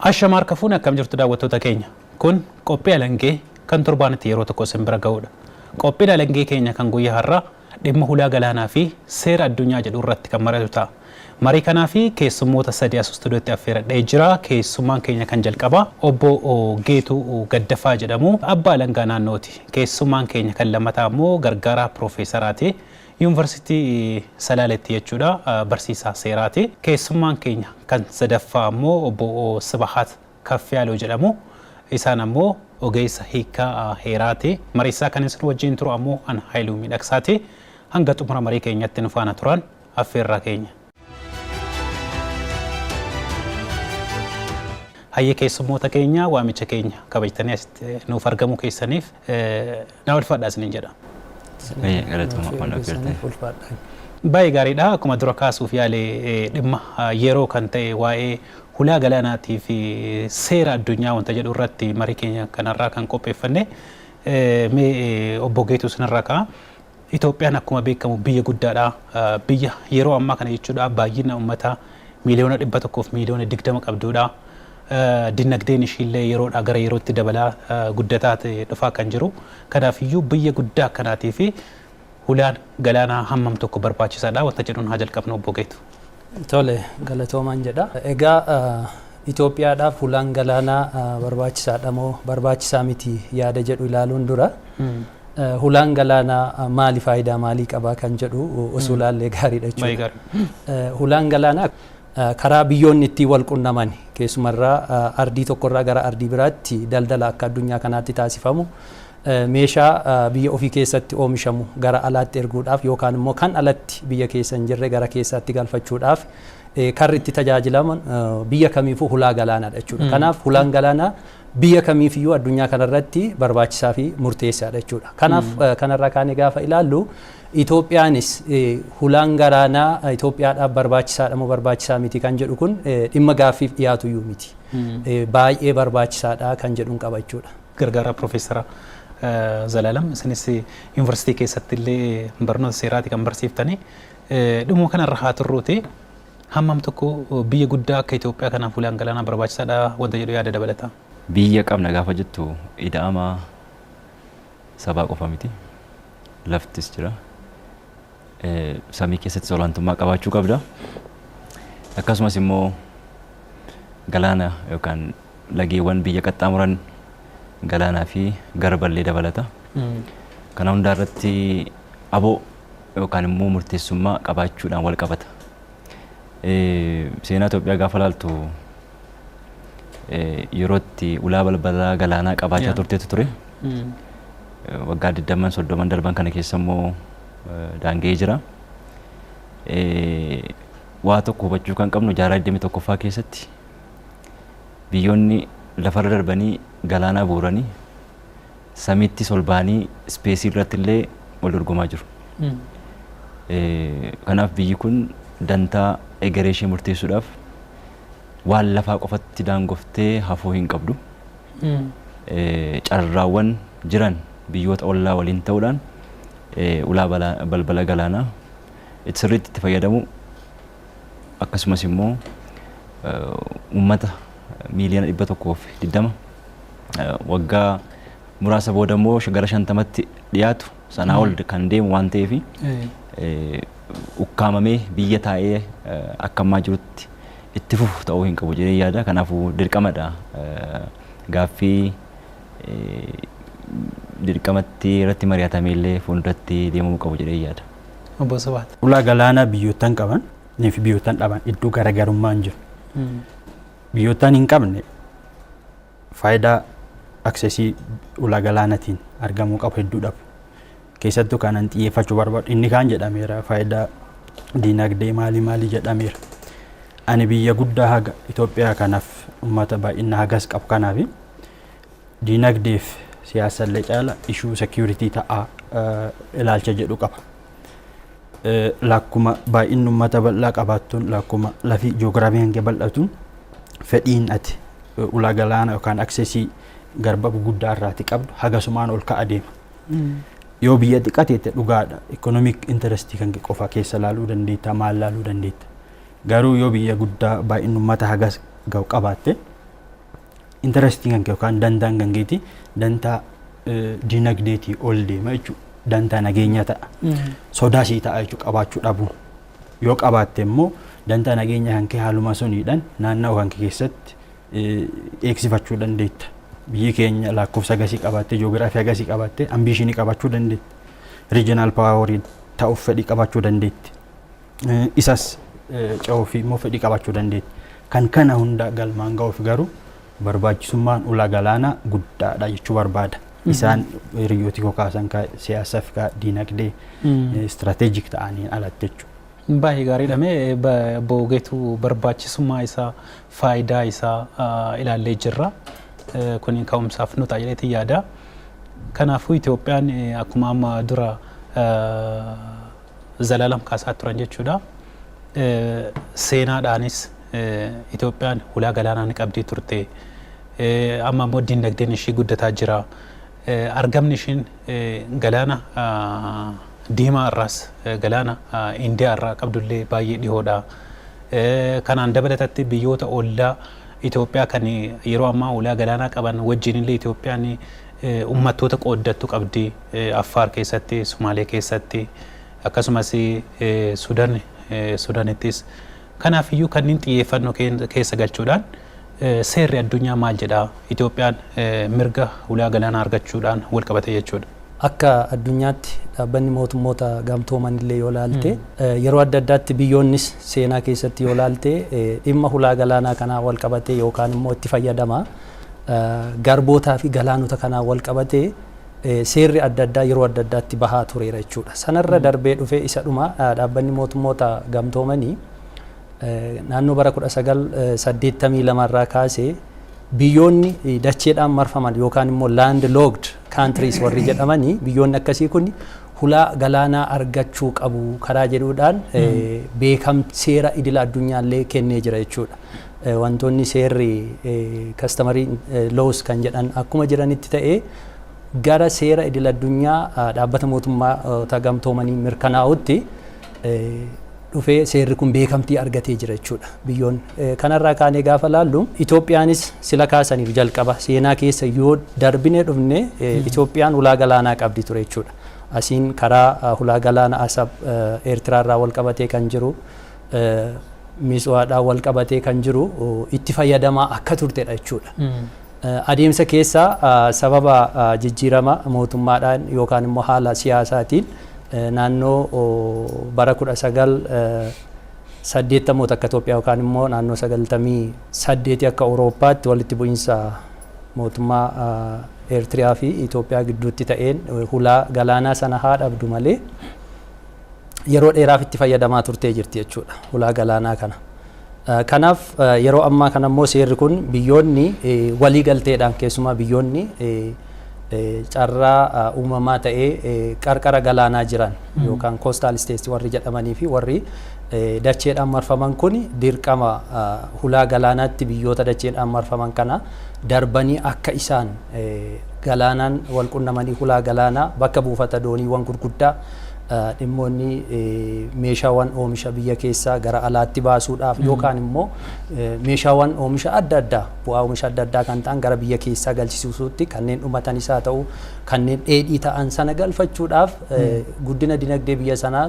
Ashamaar kafuun akkam jirtu daawwattoota keenya. Kun qophii alangee kan torbaanitti yeroo tokko simbira ga'udha. Qophiin alangee keenya kan guyyaa har'aa dhimma hulaa galaanaa fi seera addunyaa jedhu irratti kan maratu ta'a. Marii kanaa fi keessummoota sadii as stuudiyootti affeeradhee jira. Keessummaan keenya kan jalqabaa obbo Geetuu Gaddafaa jedhamu abbaa alangaa naannooti. Keessummaan keenya kan lammataa immoo gargaaraa piroofeesaraati. Yuunivarsiitii Salaaleetti jechuudha, barsiisaa seeraati. Keessummaan keenya kan sadaffaa immoo obbo Sibahat Kaffiyaaloo jedhamu. Isaan ammoo ogeessa hiikaa heeraati. Mariisaa kan isin wajjin turu ammoo an Haayiluu Miidhagsaati. Hanga xumura marii keenyatti nu faana turan affeerraa keenya. Hayyee keessummoota keenya waamicha keenya kabajtanii asitti nuuf argamuu keessaniif na ulfaadhaa isiniin jedha. Baay'ee gaariidha. Akkuma dura kaasuuf yaalee dhimma yeroo kan ta'e waa'ee hulaa galaanaatii fi seera addunyaa wanta jedhu irratti marii keenya kanarraa kan qopheeffanne mee obbo Geetuu sanarraa ka'a. Itoophiyaan akkuma beekamu biyya guddaadha. Biyya yeroo ammaa kana jechuudha baay'ina uummataa miliyoona 100 fi miliyoona 20 qabduudha. Dinagdeen ishiillee yeroodhaa gara yerootti dabalaa guddataa dhufaa kan jiru. Kanaafiyyuu biyya guddaa akkanaatii fi hulaan galaanaa hammam tokko barbaachisaadha wanta jedhuun haa jalqabnu obbo Geetuu. Tole galatoomaan jedha. Egaa Itoophiyaadhaaf hulaan galaanaa barbaachisaadha moo barbaachisaa miti yaada jedhu ilaaluun dura hulaan galaanaa maali faayidaa maalii qabaa kan jedhu osoo ilaallee gaariidha jechuudha. Hulaan galaanaa karaa biyyoonni itti wal qunnaman keessumarraa ardii tokkorraa gara ardii biraatti daldala akka addunyaa kanaatti taasifamu meeshaa biyya ofii keessatti oomishamu gara alaatti erguudhaaf yookaan immoo kan alatti biyya keessa hin jirre gara keessaatti galfachuudhaaf karri itti tajaajilaman biyya kamiifuu hulaa galaanaadha jechuudha. Kanaaf hulaan galaanaa biyya kamiifiyyuu addunyaa kanarratti barbaachisaa fi murteessaadha jechuudha. Kanaaf kanarraa kaanee gaafa ilaallu Itoophiyaanis hulaan galaanaa Itoophiyaadhaaf barbaachisaadha moo barbaachisaa miti kan jedhu kun dhimma gaaffiif dhiyaatuyyuu miti. Baay'ee barbaachisaadha kan jedhuun qaba jechuudha. Gargaaraa Piroofeesara Zalaalam isinis yuunivarsiitii keessatti illee barnoota seeraati kan barsiiftanii dhimma kanarra haa turruuti. Hammam tokko biyya guddaa akka Itoophiyaa kanaaf hulaan galaanaa barbaachisaadha wanta jedhu yaada dabalata. Biyya qabna gaafa jettu ida'ama sabaa qofa miti. Laftis jira. Samii keessatti olaantummaa qabaachuu qabda. Akkasumas immoo galaana yookaan lageewwan biyya qaxxaamuran galaanaa fi garballee dabalata. Kana hundaa irratti aboo yookaan immoo murteessummaa qabaachuudhaan wal qabata. Seenaa Itoophiyaa gaafa ilaaltu yerootti ulaa balbalaa galaanaa qabaachaa turteetu ture. Waggaa 20-30 darban kana keessa immoo daanga'ee jira. Waa tokko hubachuu kan qabnu jaarraa 21ffaa keessatti biyyoonni lafarra darbanii galaanaa buuranii samiitti solbaanii ispeesii irratti illee wal dorgomaa jiru. Kanaaf biyyi kun dantaa egeree ishee murteessuudhaaf waan lafaa qofatti daangoftee hafuu hin qabdu. Carraawwan jiran biyyoota ollaa waliin ta'uudhaan ulaa balbala galaanaa sirriitti itti fayyadamu akkasumas immoo uummata miiliyoona 120 waggaa muraasa booda immoo gara 50tti dhiyaatu sanaa ol kan deemu waan ta'eef ukkaamamee biyya taa'ee akka ammaa jirutti itti fufu ta'uu hin qabu jedhee yaada. Kanaafuu dirqamadha gaaffii dirqamatti irratti mari'atamee illee fuulduratti deemuu qabu jedhee yaada. Obbo Sibahat. Ulaa galaanaa biyyootaan qaban fi biyyootaan dhaban iddoo garaagarummaan jiru. Biyyootaan hin qabne faayidaa aksesii ulaa galaanaatiin argamuu qabu hedduudhaaf. Keessattuu kanan xiyyeeffachuu barbaadu inni kaan jedhameera faayidaa diinagdee maalii jedhameera. Ani biyya guddaa haga Itoophiyaa kanaaf uummata baay'ina hagas qabu kanaaf diinagdeef siyaasallee caala ishuu security ta'aa ilaalcha jedhu qaba. Lakkuma baay'inni uummata bal'aa qabaattuun lakkuma lafi ji'oogiraafii hanga bal'atuun fedhiin ati ulaa galaanaa yookaan aksesii garba guddaa irraati qabdu hagasumaan ol ka'a deema. Yoo biyya xiqqateette dhugaadha economic interest kan qofa keessa laaluu dandeetta maal laaluu dandeetta. Garuu yoo biyya guddaa baay'inni uummata hagas ga'u qabaatte interesting kan yookaan dantaan kan keeti dantaa dinagdeetii ol deema jechuudha. Dantaa nageenya ta'a. Sodaa sii ta'a jechuudha qabaachuu dhabuun. Yoo qabaatte immoo dantaa nageenya kan kee haaluma suniidhaan naannoo kan keessatti eegsifachuu dandeetta. Biyyi keenya lakkoofsa gasii qabaatte, ji'oogiraafii gasii qabaatte, ambiishinii qabaachuu dandeetti. Regional powerin ta'uuf fedhii qabaachuu dandeetti. Isas ce'uu fi immoo fedhii qabaachuu dandeetti. Kan kana hunda galmaan ga'uuf garuu barbaachisummaan ulaa galaanaa guddaadha jechuu barbaada. Isaan hiriyooti kaasan siyaasaaf dinagdee istirateejik ta'aniin alatti jechuudha. Baay'ee gaariidha. Boogeetu barbaachisummaa isaa faayidaa isaa ilaallee jirra. Kun ka'umsaaf nu tajaajilati yaada. Kanaafuu Itoophiyaan akkuma amma dura Zalaalam kaasaa turan jechuudha. Seenaadhaanis Itoophiyaan ulaa galaanaa ni qabdii turte. Amma immoo dinagdeen ishii guddataa jira. Argamni ishiin galaana diimaa irraas galaana Indiyaa irraa qabdullee baay'ee dhihoodha. Kanaan dabalatatti biyyoota ollaa Itoophiyaa kan yeroo ammaa ulaa galaanaa qaban wajjinillee Itoophiyaan uummattoota qooddattu qabdi. Affaar keessatti, Sumaalee keessatti akkasumas Sudaanittis. Kanaafiyyuu kanneen xiyyeeffannoo keessa galchuudhaan seerri addunyaa maal jedha Itoophiyaan mirga ulaa galaanaa argachuudhaan wal qabate jechuudha. Akka addunyaatti dhaabbanni mootummoota gamtooman illee yoo laalte yeroo adda addaatti biyyoonnis seenaa keessatti yoo laalte dhimma ulaa galaanaa kanaa wal qabate yookaan immoo itti fayyadama garbootaa fi galaanota kanaa wal qabate seerri adda addaa yeroo adda addaatti bahaa tureera jechuudha. Sanarra darbee dhufee isa dhuma dhaabbanni mootummoota gamtoomanii naannoo bara 1982 irraa kaasee biyyoonni dacheedhaan marfaman yookaan immoo land locked countries warri jedhamanii biyyoonni akkasii kun ulaa galaanaa argachuu qabu karaa jedhuudhaan beekamtii seera idila addunyaallee kennee jira jechuudha. Wantoonni seerri customary laws kan jedhan akkuma jiranitti ta'ee gara seera idila addunyaa dhaabbata mootummoota gamtoomanii mirkanaa'utti dhufee seerri kun beekamtii argatee jira jechuudha. Biyyoon kanarraa kaanee gaafa laallu Itoophiyaanis sila kaasaniif jalqaba seenaa keessa yoo darbinee dhufne Itoophiyaan ulaa galaanaa qabdi ture jechuudha. Asiin karaa ulaa galaana Asab Eertiraarraa wal qabatee kan jiru Miswaadhaa wal qabatee kan jiru itti fayyadamaa akka turtedha jechuudha. Adeemsa keessaa sababa jijjiirama mootummaadhaan yookaan immoo haala siyaasaatiin naannoo bara 1980 akka Itoophiyaa yookaan immoo naannoo 98 akka Awurooppaatti walitti bu'iinsa mootummaa Eertiraa fi Itoophiyaa gidduutti ta'een ulaa galaanaa sana haa dhabdu malee yeroo dheeraaf itti fayyadamaa turtee jirti jechuudha ulaa galaanaa kana. Kanaaf yeroo ammaa kana immoo seerri kun biyyoonni walii galteedhaan keessumaa biyyoonni carraa uumamaa ta'ee qarqara galaanaa jiran yookaan coastal states warri jedhamanii fi warri dacheedhaan marfaman kun dirqama ulaa galaanaatti biyyoota dacheedhaan marfaman kana darbanii akka isaan galaanaan wal qunnamanii ulaa galaanaa bakka buufata dooniiwwan gurguddaa dhimmoonni meeshaawwan oomisha biyya keessaa gara alaatti baasuudhaaf yookaan immoo meeshaawwan oomisha adda addaa bu'aa oomisha adda addaa kan ta'an gara biyya keessaa galchisuutti kanneen dhumatanis haa ta'u kanneen dheedhii ta'an sana galfachuudhaaf guddina dinagdee biyya sanaa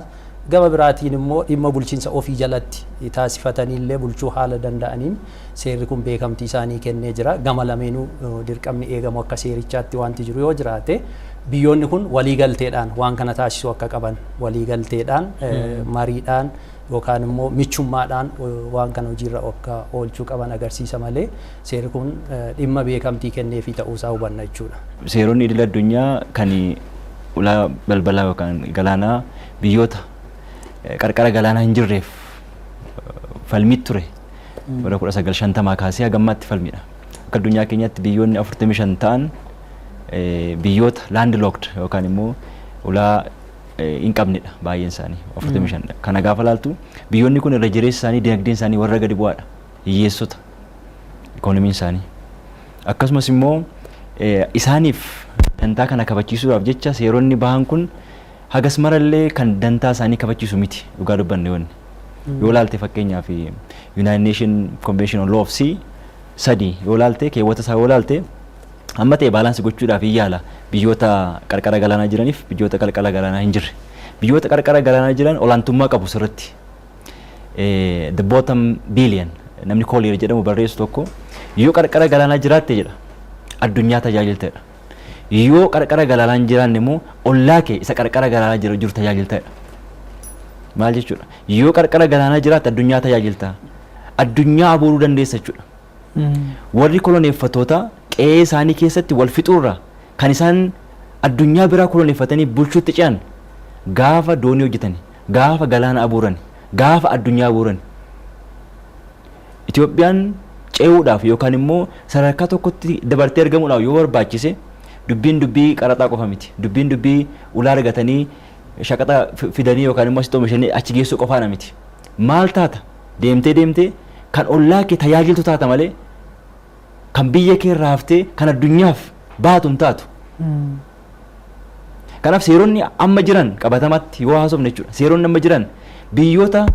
gama biraatiin immoo dhimma bulchiinsa ofii jalatti taasifatanii illee bulchuu haala danda'aniin seerri kun beekamtii isaanii kennee jira. Gama lameenuu dirqamni eegamu akka seerichaatti wanti jiru yoo jiraate biyyoonni kun waliigalteedhaan waan kana taasisuu akka qaban waliigalteedhaan mariidhaan yookaan immoo michummaadhaan waan kana hojiirra akka oolchuu qaban agarsiisa malee seerri kun dhimma beekamtii kenneefii ta'uusaa hubanna jechuudha. Seeronni idil addunyaa kan ulaa balbalaa yookaan galaanaa biyyoota qarqara galaanaa hin jirreef falmii ture bara 1950 kaasee hagammaatti falmiidha. Akka addunyaa keenyaatti biyyoonni 45 ta'an biyyoota land locked yookaan immoo ulaa hin qabnedha baay'een isaanii 45. Kana gaafa laaltu biyyoonni kun irra jireessa isaanii dinagdeen isaanii warra gadi bu'aadha. Hiyyeessota ikoonomiin isaanii. Akkasumas immoo isaaniif dantaa kana kabachiisuudhaaf jecha seeronni bahan kun hagas marallee kan dantaa isaanii kabachiisu miti dhugaa dubbanne wanni. Yoo laalte fakkeenyaaf United Nation Convention on Law of Sea sadii yoo laalte keewwata isaa yoo laalte amma ta'e baalaansii gochuudhaaf hin yaala biyyoota qarqara galaanaa jiraniif biyyoota qarqara galaanaa hin jirre biyyoota qarqara galaanaa jiran olaantummaa qabu sirriitti the bottom billion namni Collier jedhamu barreessu tokko yoo qarqara galaanaa jiraatte jedha addunyaa tajaajilteedha yoo qarqara galaanaa hin jiraanne immoo ollaa kee isa qarqara galaanaa jiru tajaajilteedha maal jechuudha yoo qarqara galaanaa jiraatte addunyaa tajaajilta addunyaa abuuruu dandeessa jechuudha warri koloneeffatoota qe'ee isaanii keessatti wal fixuurra kan isaan addunyaa biraa koloneeffatanii bulchuutti ce'an gaafa doonii hojjetani gaafa galaana abuuran gaafa addunyaa abuuran Itoophiyaan ce'uudhaaf yookaan immoo sadarkaa tokkotti dabartee argamuudhaaf yoo barbaachise dubbii qaraxaa qofa miti dubbii ulaa argatanii shaqaxa fidanii yookaan immoo asitti oomishanii achi geessuu qofaana miti maal taata deemtee kan ollaa kee tajaajiltu taata malee kan biyya kee irraa haftee kan addunyaaf baatuun taatu. Kanaaf seeronni amma jiran qabatamatti yoo haasofne jechuudha. Seeronni amma jiran biyyoota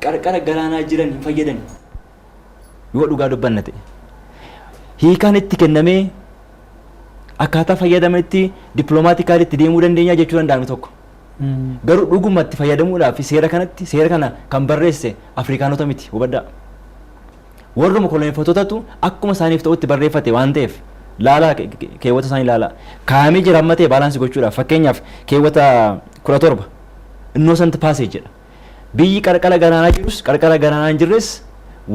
qarqara galaanaa jiran hin fayyadan yoo dhugaa dubbanna ta'e. Hiikaan itti kennamee akkaataa fayyadamanitti dippiloomaatikaali itti deemuu dandeenya jechuu danda'ame tokko. Garuu dhugumatti fayyadamuudhaaf seera kana kan barreesse Afrikaanota miti hubadhaa. Warruma koloneeffattootatu akkuma isaaniif ta'utti barreeffate waan ta'eef laalaa keewwata isaanii laalaa kaa'amee jira amma ta'e baalaansii gochuudhaaf fakkeenyaaf keewwata 17 innocent passage jedha. Biyyi qarqara galaanaa jirus qarqara galaanaa hin jirres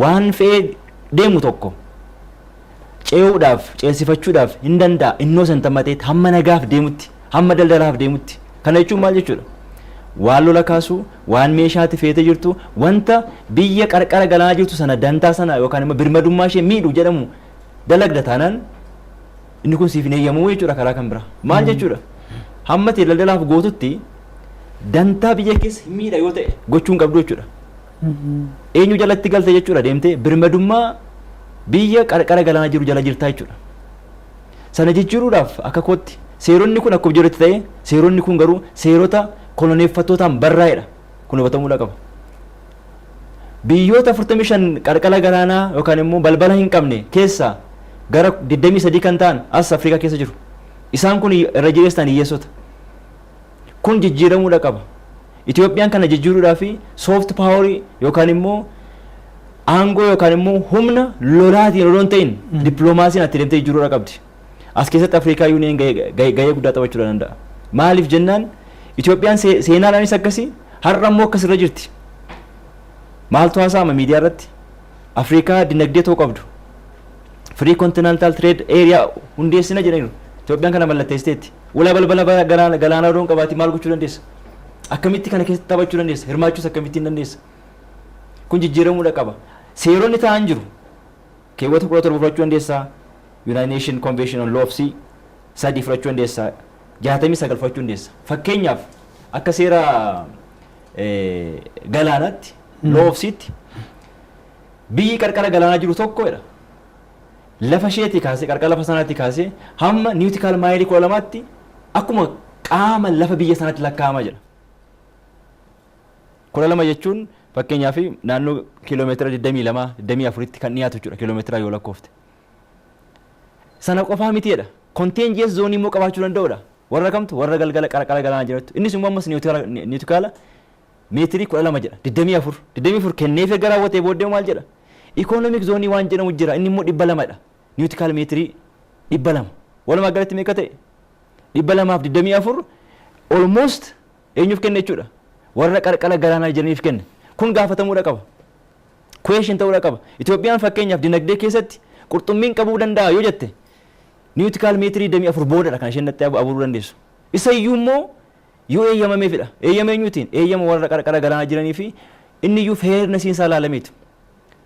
waan fe'ee deemu tokko ce'uudhaaf ceesifachuudhaaf hin danda'a innocent amma ta'etti hamma nagaaf deemutti hamma daldalaaf deemutti. Kana jechuun maal jechuudha? Waan lola kaasuu, waan meeshaatti feetee jirtu, wanta biyya qarqara galaanaa jirtu sana dantaa sana yookaan immoo birmadummaa ishee miidhu jedhamu dalagda taanaan inni kun siif hin eeyyamu jechuudha karaa kan biraa. Maal jechuudha? Hamma ta'e daldalaaf gootutti dantaa biyya keessa miidha yoo ta'e gochuun qabdu jechuudha. Eenyu jalatti galte jechuudha deemtee birmadummaa biyya qarqara galaanaa jiru jala jirtaa jechuudha. Sana jijjiiruudhaaf akka kootti seeronni kun akkuma jirutti ta'e seeronni kun garuu seerota koloneeffattootaan barraa'edha. Kun hubatamuu qaba. Biyyoota 45 qarqara galaanaa yookaan immoo balbala hin qabne keessaa gara 23 kan ta'an as Afrikaa keessa jiru. Isaan kun irra jireessaan hiyyeessota. Kun jijjiiramuu qaba. Itoophiyaan kana jijjiiruudhaaf soft power yookaan immoo aangoo yookaan immoo humna lolaatiin odoo hin ta'in dippiloomaasiin itti deemtee jijjiiruu qabdi. As keessatti Afrikaa Yuuniyen gahee guddaa taphachuu danda'a. Maaliif jennaan Itoophiyaan seenaadhaanis akkasii har'a immoo akkasirra jirti. Maaltu haasa'ama miidiyaa irratti? Afrikaa dinagdee ta'uu qabdu. Free Continental Trade Area hundeessina jedhaniiru. Itoophiyaan kana mallatteessiteetti. Ulaa balbala galaanaa odoo hin qabaatti maal gochuu dandeessa? Akkamitti kana keessatti taphachuu dandeessa? Hirmaachuus akkamittiin dandeessa? Kun jijjiiramuu qaba. Seeronni ta'an jiru. Keewwata 17 fudhachuu dandeessaa. United Nation Convention on Law of Sea sadii fudhachuu dandeessaa. 69 fudhachuu dandeessa. Fakkeenyaaf akka seera galaanaatti Law of Seatti biyyi qarqara galaanaa jiru tokkodha. Lafa isheetii kaasee qarqara lafa sanaatti kaasee hamma niwutikaal maayilii 12tti akkuma qaama lafa biyya sanaatti lakkaa'ama jedha. 12 jechuun fakkeenyaaf naannoo kiiloomeetira 22-24tti kan dhiyaatu jechuudha kiiloomeetira yoo lakkoofte. Sana qofaa mitiidha. Contagious zone immoo qabaachuu danda'udha. Warra kamtu warra galgala qarqara galaanaa jiratu. Innis immoo ammas niwutikaala meetirii 12 jedha. 24 kenneefee gara hawwatee booddee maal jedha? Economic zone waan jedhamu jira. Inni immoo 200dha. Niwutikaala meetirii 200. Walumaa galatti meeqa ta'e? 224 almost eenyuuf kenne jechuudha. Warra qarqara galaanaa jiraniif kenne. Kun gaafatamuu qaba. Question ta'uu qaba. Itoophiyaan fakkeenyaaf dinagdee keessatti qurxummiin qabuu danda'a yoo jette niwutikaal meetirii 24 boodadha kan isheen natti abuuruu dandeessu. Isa iyyuu immoo yoo eeyyamameefidha. Eeyyama eenyuutiin? Eeyyama warra qarqara galaanaa jiranii fi inni iyyuu feerna siinsaa ilaalameetu.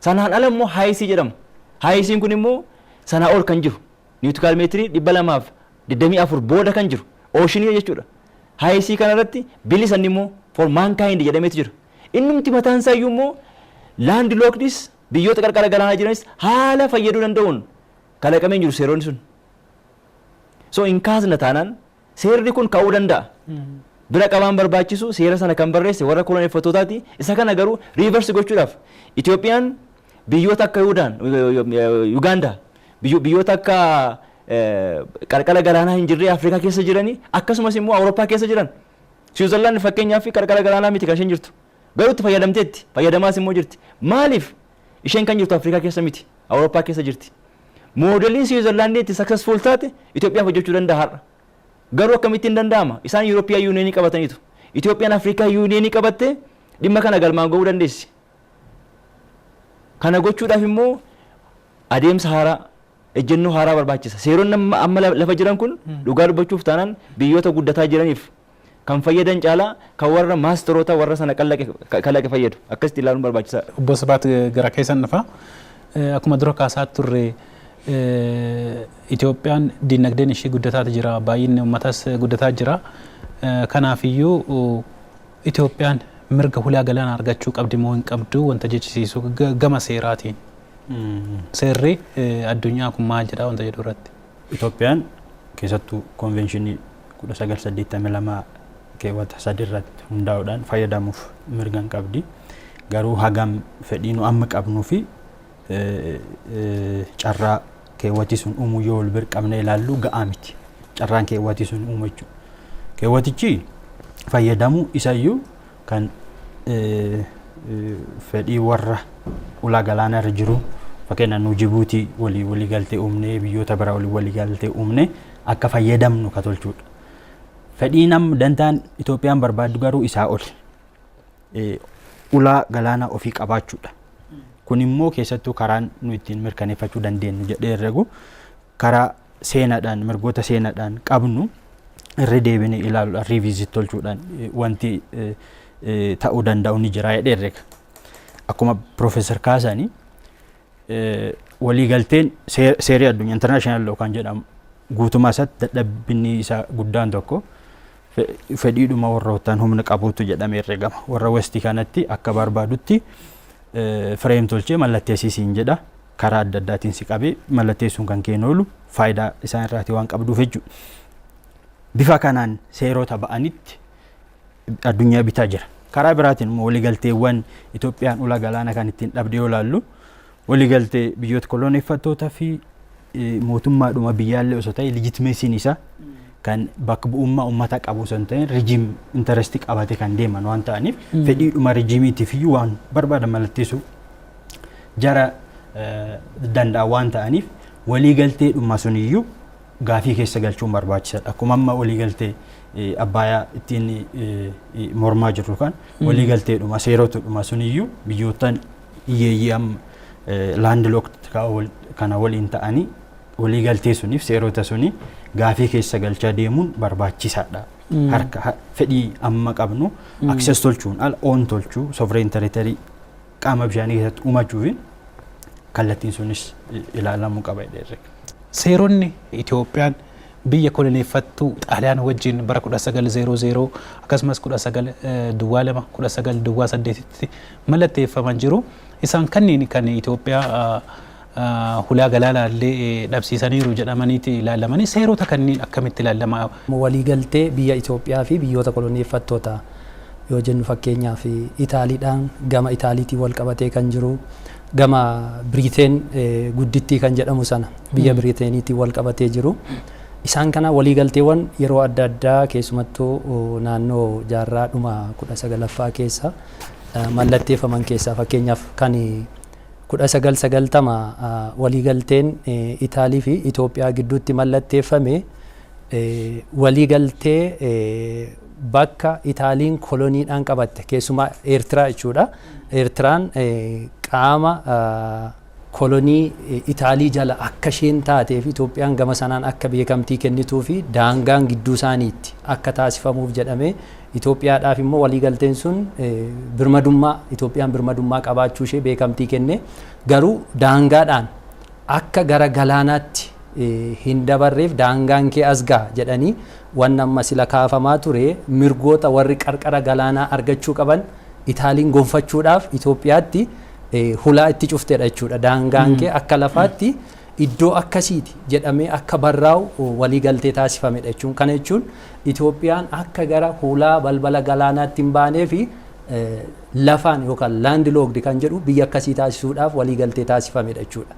Sanaan ala immoo haayisii jedhama. Haayisiin kun immoo sanaa ol kan jiru. Niwutikaal meetirii 224 booda kan jiru. Ooshinii jechuudha. Haayisii kanarratti bilisan immoo for mankind jedhameetu jira. Innumti mataan isaa iyyuu immoo land lockdis biyyoota qarqara galaanaa jiranis haala fayyaduu danda'uun kalaqamee jiru seeronni sun. So in kaasna taanaan seerri kun ka'uu danda'a. Bira qabaan barbaachisu seera sana kan barreesse warra koloneeffattootaati. Isa kana garuu reverse gochuudhaaf Itoophiyaan biyyoota akka Uganda biyyoota akka qarqara galaanaa hin jirre Afrikaa keessa jiranii akkasumas immoo Awurooppaa keessa jiran Switzerland fakkeenyaaf qarqara galaanaa miti kan isheen jirtu garuu itti fayyadamteetti fayyadamaas immoo jirti maaliif isheen kan jirtu Afrikaa keessa miti Awurooppaa keessa jirti moodeliin Switzerland itti successful taate Itoophiyaaf hojjechuu danda'a har'a garuu akkamittiin danda'ama isaan European Union qabataniitu Itoophiyaan Afrikaa Union qabattee dhimma kana galmaan ga'uu dandeessi kana gochuudhaaf immoo adeemsa haaraa ejjennoo haaraa barbaachisa seeronni amma lafa jiran kun dhugaa dubbachuuf taanaan biyyoota guddataa jiraniif kan fayyadan caalaa kan warra maasteroota warra sana kalaqe fayyadu akkasitti ilaaluun barbaachisaa. Obbo Sibaat gara keessan dhufa akkuma dura kaasaa turre Itoophiyaan dinagdeen ishee guddataa jira baay'inni uummatas guddataa jira kanaafiyyuu Itoophiyaan mirga hulaa galaanaa argachuu qabdi moo hin qabdu wanta jechisiisu gama seeraatiin. Seerri addunyaa kun maal jedha wanta jedhu irratti. Itoophiyaan keessattuu konvenshinii 1982 keewwata 3 irratti hundaa'uudhaan fayyadamuuf mirga hin qabdi. Garuu hagam fedhiinu amma qabnuu fi carraa keewwati sun uumuu yoo wal bira qabnee ilaallu ga'aa miti. Carraan keewwati sun uumuu jechuudha. Keewwatichi fayyadamuu isayyuu kan fedhii warra ulaa galaanaa irra jiru fakkeenyaaf nu Jibuutii walii galtee uumnee biyyoota biraa walii galtee uumnee akka fayyadamnu ka tolchuudha. Fedhii nam dantaan Itoophiyaan barbaaddu garuu isaa ol ulaa galaanaa ofii qabaachuudha. Kun immoo keessattuu karaan nu ittiin mirkaneeffachuu dandeenyu jedhee herregu karaa seenaadhaan mirgoota seenaadhaan qabnu irra deebinee ilaaluudhaan riiviizit tolchuudhaan wanti ta'uu danda'u ni jira jedhee herrega. Akkuma Profeesar Kaasanii waliigalteen seerii addunyaa international law kan jedhamu guutumaa isaatti dadhabbiin isaa guddaan tokko fedhiidhuma warroottan humna qabuutu jedhamee herregama. Warra westii kanatti akka barbaadutti fireem tolchee mallatteessisiin jedha karaa adda addaatiin si qabee mallatteessuun kan kennu oolu faayidaa isaan irraatii waan qabduuf jechuudha. Bifa kanaan seerota ba'anitti addunyaa bitaa jira. Karaa biraatiin immoo waliigalteewwan Itoophiyaan ulaa galaanaa kan ittiin dhabdee yoo ilaallu waliigaltee biyyoota koloneeffattootaa fi mootummaadhuma biyyaallee osoo ta'e lijitimesiin isaa kan bakka bu'ummaa uummata qabu osoo hin ta'in rijiim intarestii qabate kan deeman waan ta'aniif fedhiidhuma rijiimiitiif iyyuu waan barbaadan mallatteessuu jara danda'a waan ta'aniif waliigalteedhuma sun iyyuu gaafii keessa galchuun barbaachisaadha. Akkuma amma waliigaltee Abbayaa ittiin mormaa jirru kan waliigalteedhuma seerotuma sun iyyuu biyyootaan hiyyeeyyii amma laandilookti kana waliin ta'anii waliigaltee suniif seerota suni gaafii keessa galchaa deemuun barbaachisaadha. Harka fedhii amma qabnu akses tolchuun ala oon tolchuu sovereign territory qaama bishaanii keessatti uumachuufiin kallattiin sunis ilaalamuu qaba jedhee. Seeronni Itoophiyaan biyya koloneeffattuu Xaaliyaan wajjin bara 1900 akkasumas 1902 1908tti mallatteeffaman jiru. Isaan kanneen kan Itoophiyaa hulaa galaanaallee dhabsiisaniiru jedhamaniiti ilaalamanii seerota kanneen akkamitti ilaalamaa? Waliigaltee biyya Itoophiyaa fi biyyoota koloneeffattoota yoo jennu fakkeenyaaf Itaaliidhaan gama Itaaliitiin wal qabatee kan jiru gama Biriteen guddittii kan jedhamu sana biyya Biriteeniitiin wal qabatee jiru. Isaan kana waliigalteewwan yeroo adda addaa keessumattuu naannoo jaarraa dhuma 19ffaa keessa mallatteeffaman keessaa fakkeenyaaf kan 1990 waliigalteen Itaalii fi Itoophiyaa gidduutti mallatteeffame waliigaltee bakka Itaaliin koloniidhaan qabatte keessumaa Eertiraa jechuudha. Eertiraan qaama kolonii Itaalii jala akka isheen taatee fi Itoophiyaan gama sanaan akka beekamtii kennituu fi daangaan gidduu isaaniitti akka taasifamuuf jedhamee Itoophiyaadhaaf immoo waliigalteen sun birmadummaa Itoophiyaan birmadummaa qabaachuu ishee beekamtii kenne garuu daangaadhaan akka gara galaanaatti hin dabarreef daangaan kee as ga'a jedhanii waan amma sila kaafamaa ture mirgoota warri qarqara galaanaa argachuu qaban Itaaliin gonfachuudhaaf Itoophiyaatti hulaa itti cufteedha jechuudha. Daangaan kee akka lafaatti iddoo akkasiiti jedhamee akka barraa'u waliigaltee taasifamedha jechuun. Kana jechuun Itoophiyaan akka gara hulaa balbala galaanaatti hin baanee fi lafaan yookaan land locked kan jedhu biyya akkasii taasisuudhaaf waliigaltee taasifamedha jechuudha.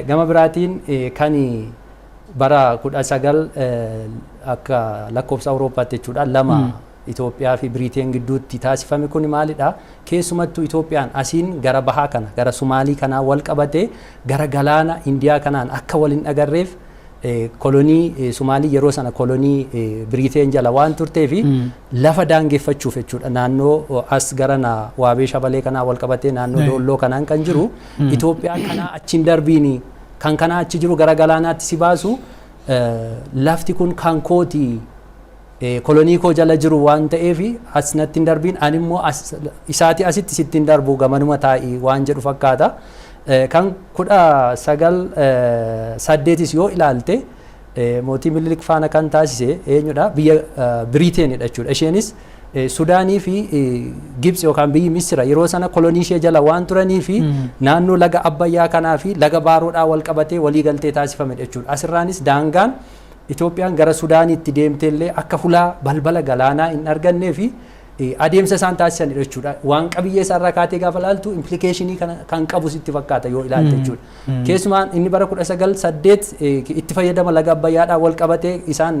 Gama biraatiin kan bara 19 akka lakkoofsa Awurooppaatti jechuudha lama Itoophiyaa fi Biriteen gidduutti taasifame kun maalidha? Keessumattuu Itoophiyaan asiin gara bahaa kana gara Sumaalii kanaa wal qabatee gara galaana Indiyaa kanaan akka waliin agarreef kolonii Sumaalii yeroo sana kolonii Biriteen jala waan turtee fi lafa daangeffachuuf jechuudha naannoo as gara waabee shabalee kanaa wal qabatee naannoo doolloo kanaan kan jiru Itoophiyaan kanaa achiin darbiin kan kanaa achi jiru gara galaanaatti si baasu lafti kun kan kooti kolonii koo jala jiru waan ta'eef as natti hin darbiin ani immoo isaati asitti sitti hin darbu gamanuma taa'ii waan jedhu fakkaata. Kan 1908 yoo ilaalte mootii Minilik faana kan taasise eenyudha? Biyya Biriteenidha jechuudha. Isheenis Sudaanii fi Gibsi yookaan biyyi Misira yeroo sana kolonii ishee jala waan turanii fi naannoo laga Abbayyaa kanaa fi laga Baaroodhaa wal qabatee waliigaltee taasifamedha jechuudha. Asirraanis daangaan Itoophiyaan gara Sudaaniitti deemteellee akka fulaa balbala galaanaa hin argannee fi adeemsa isaan taasisanidha jechuudha. Waan qabiyyee isaarraa kaatee gaafa ilaaltu implikeeshinii kan qabu sitti fakkaata yoo ilaalte jechuudha. Keessumaan inni bara 1908 itti fayyadama laga Abbayyaadhaa wal qabatee isaan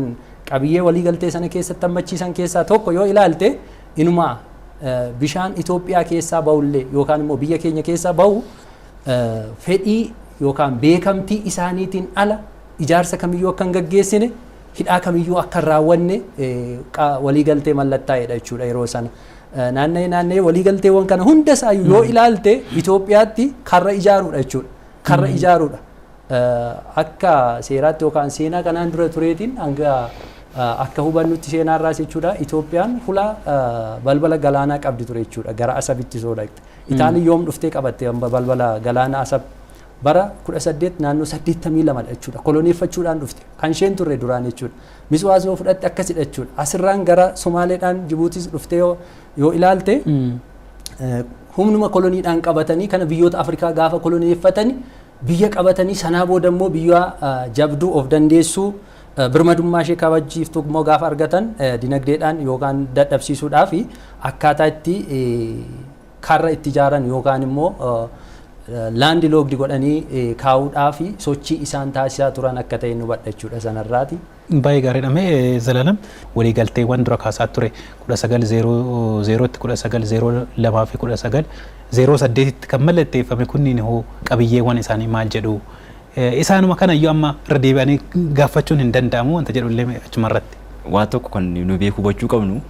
qabiyyee waliigaltee sana keessatti hammachiisan keessaa tokko yoo ilaalte inuma bishaan Itoophiyaa keessaa bahullee yookaan immoo biyya keenya keessaa bahu fedhii yookaan beekamtii isaaniitiin ala ijaarsa kamiyyuu akka hin gaggeessine hidhaa kamiyyuu akka hin raawwanne waliigaltee mallattaa'edha jechuudha yeroo sana. Naanna'ee waliigalteewwan kana hunda isaayyuu yoo ilaalte Itoophiyaatti karra ijaaruudha jechuudha. Karra ijaaruudha. Akka seeraatti yookaan seenaa kanaan dura tureetiin hanga akka hubannutti seenaarraas jechuudha Itoophiyaan fulaa balbala galaanaa qabdi ture jechuudha gara Asabitti soo dhaqxe. Itaaliin yoom dhuftee qabatte balbala galaanaa Asab bara 18 naannoo 82 jechuudha koloneeffachuudhaan dhufte kan isheen turre duraan jechuudha. Miswaasoo fudhatte akkasidha jechuudha. Asirraan gara Somaaleedhaan Jibuutiis dhufte yoo ilaalte humnuma koloniidhaan qabatanii kana biyyoota Afrikaa gaafa koloneeffatanii biyya qabatanii sanaa booda immoo biyya jabduu of dandeessuu birmadummaa ishee kabachiiftu immoo gaafa argatan dinagdeedhaan yookaan dadhabsiisuudhaaf akkaataa itti karra itti ijaaran yookaan immoo laandi loogdi godhanii kaa'uudhaaf sochii isaan taasisaa turan akka ta'e nu hubadha jechuudha sanarraati. Baay'ee gaariidha. Mee Zalaalam waliigalteewwan dura kaasaa ture 1900tti 1902 fi 1908tti kan mallatteeffame kunniin hoo qabiyyeewwan isaanii maal jedhu isaanuma kanayyuu amma irra deebi'anii gaafachuun hin danda'amu wanta jedhullee achumarratti. Waa tokko kan nu beekuu hubachuu qabnu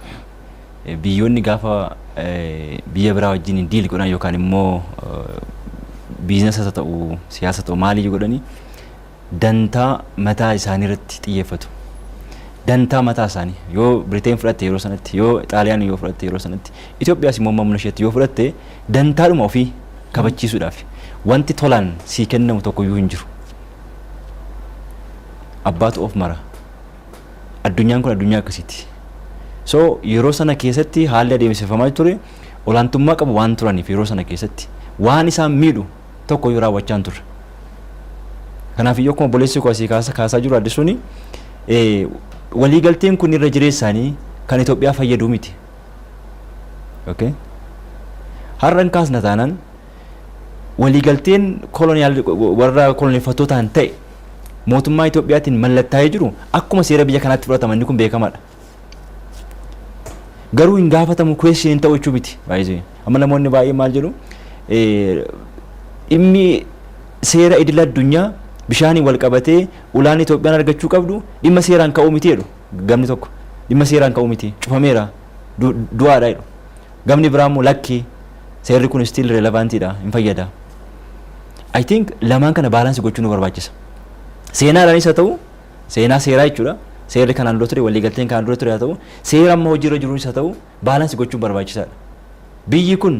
biyyoonni gaafa biyya biraa wajjin diil godhan yookaan immoo biizinasa ta'u siyaasa ta'u maalii godhanii dantaa mataa isaanii irratti xiyyeeffatu. Dantaa mataa isaanii yoo Biriteen fudhatte yeroo sanatti yoo Xaaliyaan yoo fudhatte yeroo sanatti Itoophiyaas immoo humna isheetti yoo fudhatte dantaadhuma ofii kabachiisuudhaaf wanti tolaan sii kennamu tokkoyyuu hin jiru. Abbaatu of mara. Addunyaan kun addunyaa akkasiiti. So yeroo sana keessatti haalli adeemsifamaa ture olaantummaa qabu waan turaniif yeroo sana keessatti waan isaan miidhu tokko yoo raawwachaa hin turre. Kanaaf iyyuu akkuma boleessi koo asii kaasaa jiru addisuuni waliigalteen kun irra jireessaanii kan Itoophiyaa fayyaduu miti. Okay? Har'an kaasna taanaan waliigalteen koloniyaal warra koloneeffattootaan ta'e mootummaa Itoophiyaatiin mallattaa'ee jiru akkuma seera biyya kanaatti fudhataman kun beekamaadha. Garuu hin gaafatamu question hin ta'u jechuu miti. Amma namoonni baay'ee maal jedhu dhimmi seera idil addunyaa bishaaniin wal qabatee ulaan Itoophiyaan argachuu qabdu dhimma seeraan ka'uu miti jedhu gamni tokko dhimma seeraan ka'uu miti cufameera du'aadha jedhu gamni biraa immoo lakkii seerri kun still relevantiidha hin fayyada. I think lamaan kana baalaansii gochuu nu barbaachisa. Seenaadhaanis haa ta'u seenaa seeraa jechuudha. Seerri kanaan dura ture waliigalteen kanaan dura ture haa ta'u seera amma hojiirra jiruunis haa ta'u baalaansii gochuun barbaachisaadha. Biyyi kun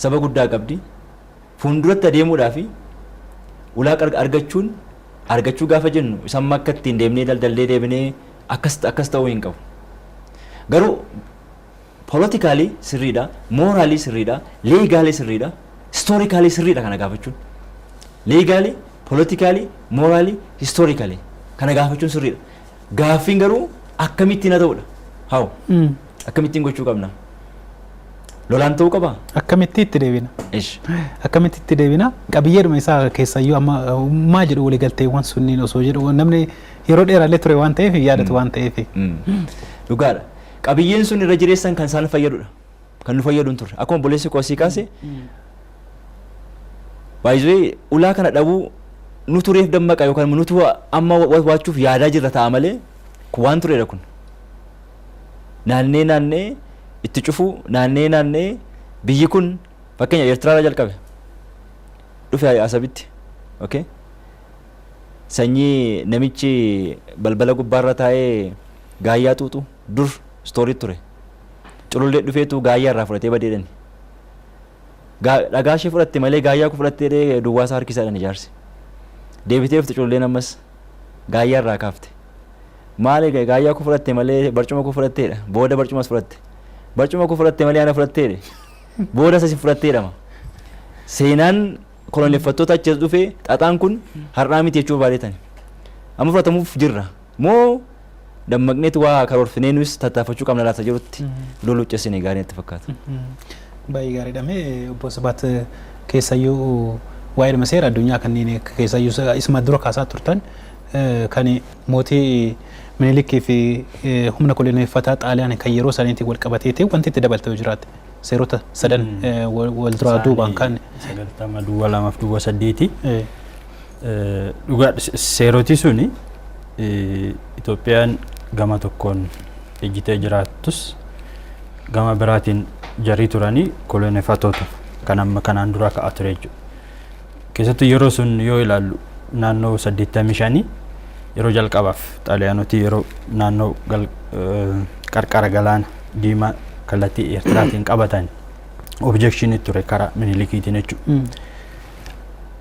saba guddaa qabdi. Fuulduratti adeemuudhaaf ulaa argachuu gaafa jennu isaan akka ittiin deemnee daldallee deebinee akkas ta'uu hin qabu. Garuu politikaalii sirriidha, mooraalii sirriidha, leegaalii sirriidha, histoorikaalii sirriidha kana gaafachuun. Leegaalii, politikaalii, mooraalii, histoorikaalii kana gaafachuun sirriidha. Gaaffiin garuu akkamittiin haa ta'udha. Haa akkamittiin gochuu qabna. Lolaan ta'uu qaba. Akkamitti itti deebina? Ish. Akkamitti itti deebina? Qabiyyeedhuma isaa keessayyuu amma maa jedhu waliigalteewwan sunniin osoo jedhu namni yeroo dheeraallee ture waan ta'eef yaadatu waan ta'eef. Dhugaadha. Qabiyyeen sun irra jireessan kan isaan fayyadudha. Kan nu fayyaduun turre. Akkuma boleessi qoosii kaase. Baay'ee ulaa kana dhabuu nu tureef dammaqa yookaan nutu amma waachuuf yaadaa jirra ta'a malee waan turedha kun. Naannee itti cufuu naannee biyyi kun fakkeenya Eertiraarraa jalqabe dhufe Asabitti. Okay? Sanyii namichi balbala gubbaarra taa'ee gaayyaa xuuxu dur stoorii ture. Culullee dhufeetu gaayyaa irraa fudhatee badeedhani. Dhagaa ishee fudhatte malee gaayyaa ku fudhattee duwwaa isaa harkisaadhaan ijaarse. Deebitee dhufte cululleen ammas gaayyaa irraa kaafte. Maali gaayyaa ku fudhatte malee barcuma ku fudhatteedha. Booda barcumas fudhatte. Barcuma ku fudhatte malee ana fudhatteedha. Booda sasi fudhatteedhama. Seenaan kolonneeffattoota achi dhufee xaxaan kun har'aa miti jechuu baadeetani. Amma fudhatamuuf jirra. Moo dammaqneetu waa karoorfinee nus tattaafachuu qabna laata jirutti loluuccessinee gaarii natti fakkaata. Baay'ee gaariidha. Obbo Sibaat keessayyuu waa'ee dhuma seera addunyaa kanneen keessayyuu isuma dura kaasaa turtan kan mootii Minilikii fi humna kolonneeffataa Xaaliyaan kan yeroo saniitiin wal qabatee ta'e wanti itti dabaltee jiraate seerota sadan wal duraa duubaan kan 92 dhugaa seeroti suni Itoophiyaan gama tokkoon ejjitee jiraattus gama biraatiin jarii turanii kolonneeffattoota kan amma kanaan dura ka'aa ture jechuudha. Keessattuu yeroo sun yoo ilaallu naannoo 85 yeroo jalqabaaf Xaaliyaanoti yeroo naannoo qarqara galaana diimaa kallattii Eertiraatiin qabatan objekshinii ture karaa Minilikiitiin jechuudha.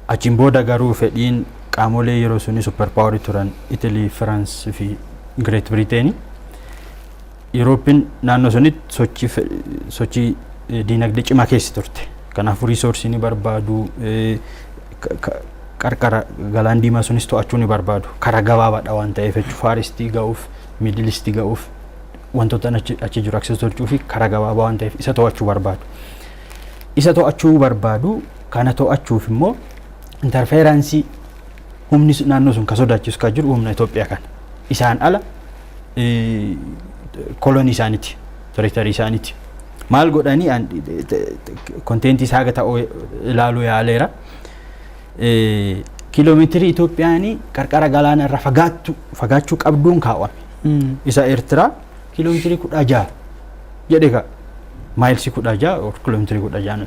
Achiin booda garuu fedhiin qaamolee yeroo suni super power turan Italy, France fi Great Britain Euroopiin naannoo sunitti sochii diinagdee cimaa keessa turte. Kanaafuu riisoorsii ni barbaadu. Qarqara galaan diimaa sunis to'achuu ni barbaadu. Karaa gabaabaadha waan ta'eef jechuudha. Faaristii ga'uuf, miidilistii ga'uuf wantoota achi jiru akses tolchuu fi karaa gabaabaa waan ta'eef isa to'achuu barbaadu. Isa to'achuu barbaadu kana to'achuuf immoo interferaansii humni naannoo sun ka sodaachisu ka jiru humna Itoophiyaa kana. Isaan ala kolonii isaaniiti, territorii isaaniiti. Maal godhanii konteentii isaa ta'uu ilaaluu yaaleera. Kiiloomeetirii Itoophiyaanii qarqara galaana irraa fagaachuu qabduun kaawwame. Isa Eertiraa kiiloomeetirii 16 jedhee ka maayilsii 16 kiiloomeetirii 16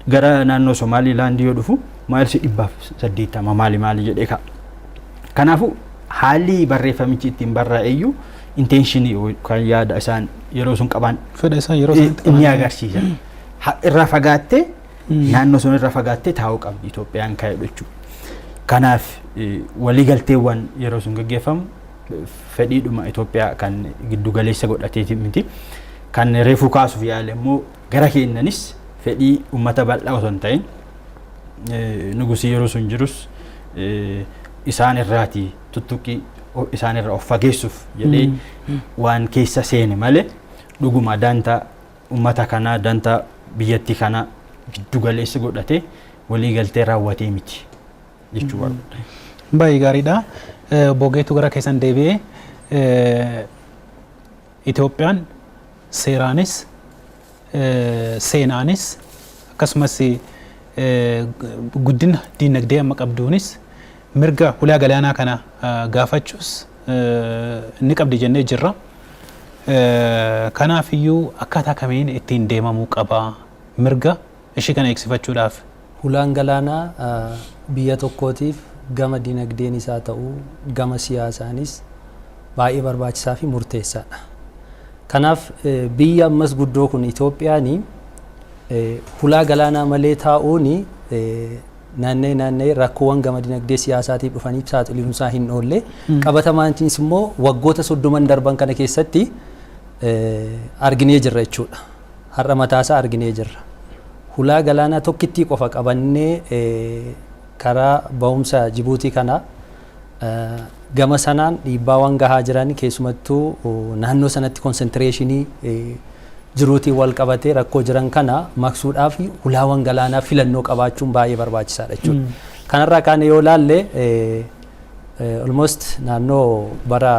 gara naannoo Somaaliilaandii yoo dhufu maayilsii 180 maali jedhee ka. Kanaafuu haalli barreeffamichi ittiin barraa'eyyuu intenshinii kan yaada isaan yeroo sun qaban fedha isaan yeroo sun inni agarsiisa. Irraa fagaattee naannoo sun irraa fagaattee taa'uu qabdi Itoophiyaan ka'e jechuudha. Kanaaf waliigalteewwan yeroo sun gaggeeffamu fedhiidhuma Itoophiyaa kan giddu galeessa godhateeti miti. Kan reefuu kaasuuf yaale immoo gara keenyanis fedhii uummata bal'aa osoo hin ta'in nugusii yeroo sun jirus isaan irraati tuttuqqii isaan irraa of fageessuuf jedhee waan keessa seene malee dhuguma dantaa uummata kanaa dantaa biyyattii kanaa giddu galeessa godhatee waliigaltee raawwatee miti jechuu barbaada. Baay'ee gaariidha. Bogeetu gara keessan deebi'ee Itoophiyaan seeraanis seenaanis akkasumas guddina diinagdee amma qabduunis mirga hulaa galaanaa kana gaafachuus ni qabdi jennee jirra. Kanaaf iyyuu akkaataa kamiin ittiin deemamuu qaba mirga ishii kana eegsifachuudhaaf. Hulaan galaanaa biyya tokkootiif gama diinagdeen isaa ta'uu gama siyaasaanis baay'ee barbaachisaa fi murteessaadha. Kanaaf biyya ammas guddoo kun Itoophiyaanii hulaa galaanaa malee taa'uuni naannee rakkoowwan gama dinagdee siyaasaatiif dhufaniif saaxiluunsaa hin oolle qabatamaanis immoo waggoota 30 darban kana keessatti arginee jirra jechuudha. Har'a mataasaa arginee jirra. Hulaa galaanaa tokkittii qofa qabannee karaa ba'umsa Jibuutii kana gama sanaan dhiibbaawwan gahaa jiran keessumattuu naannoo sanatti konsentriyeeshinii jiruutiin wal qabatee rakkoo jiran kana maqsuudhaaf hulaawwan galaanaa filannoo qabaachuun baay'ee barbaachisaadha jechuudha. Kanarraa kaan yoo laalle almost naannoo bara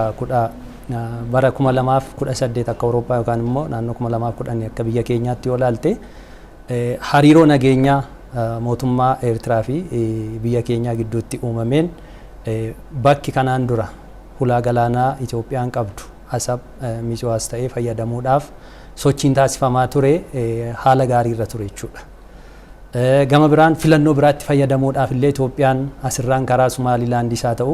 2018 akka Awurooppaa yookaan immoo naannoo 2010 akka biyya keenyaatti yoo laalte hariiroo nageenyaa mootummaa Eertiraa fi biyya keenyaa gidduutti uumameen bakki kanaan dura hulaa galaanaa Itoophiyaan qabdu Asab Miicuwaas ta'ee fayyadamuudhaaf sochiin taasifamaa ture haala gaariirra ture jechuudha. Gama biraan filannoo biraatti fayyadamuudhaaf illee Itoophiyaan asirraan karaa Sumaalilaand isaa ta'u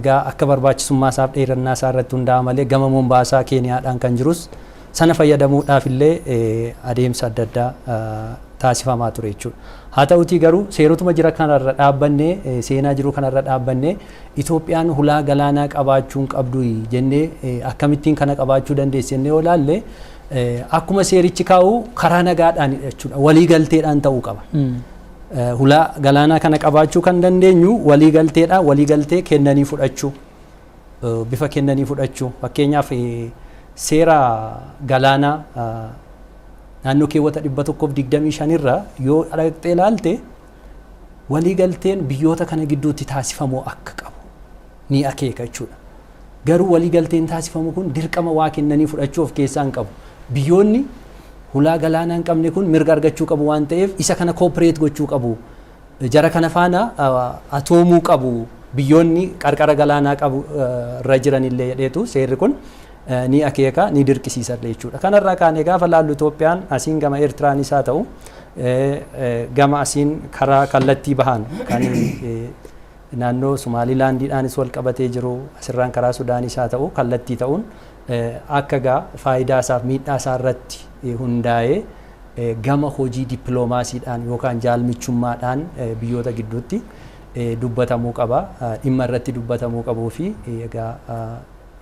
egaa akka barbaachisummaa isaaf dheerannaa isaa irratti hundaa'aa malee gama Mombaasaa Keeniyaadhaan kan jirus sana fayyadamuudhaaf illee adeemsa adda addaa taasifamaa ture jechuudha. Haa ta'utii garuu seerotuma jira kanarra dhaabbannee seenaa jiru kanarra dhaabbannee Itoophiyaan hulaa galaanaa qabaachuun qabdu jennee akkamittiin kana qabaachuu dandeessennee yoo laalle akkuma seerichi kaa'u karaa nagaadhaan jechuudha waliigalteedhaan ta'uu qaba. Hulaa galaanaa kana qabaachuu kan dandeenyu waliigalteedhaan waliigaltee kennanii fudhachuu bifa kennanii fudhachuu fakkeenyaaf seera galaanaa naannoo keewwata 125 irra yoo dhaqxee ilaalte waliigalteen biyyoota kana gidduutti taasifamu akka qabu ni akeeka jechuudha. Garuu waliigalteen taasifamu kun dirqama waa kennanii fudhachuu of keessaa hin qabu. Biyyoonni hulaa galaanaa hin qabne kun mirga argachuu qabu waan ta'eef isa kana koopereet gochuu qabu. Jara kana faana atoomuu qabu. Biyyoonni qarqara galaanaa qabu irra jiran illee jedheetu seerri kun ni akeeka ni dirqisiisa jechuudha. Kanarraa kaan gaafa laallu Itoophiyaan asiin gama Eertiraan isaa ta'u gama asiin karaa kallattii bahan kan naannoo Sumaalilaandiidhaanis wal qabatee jiru asirraan karaa Sudaanis isaa ta'u kallattii ta'uun akka gaa faayidaa isaaf miidhaa isaa irratti hundaa'ee gama hojii dippiloomaasiidhaan yookaan jaalmichummaadhaan biyyoota gidduutti dubbatamuu qaba. Dhimma irratti dubbatamuu qabuu fi egaa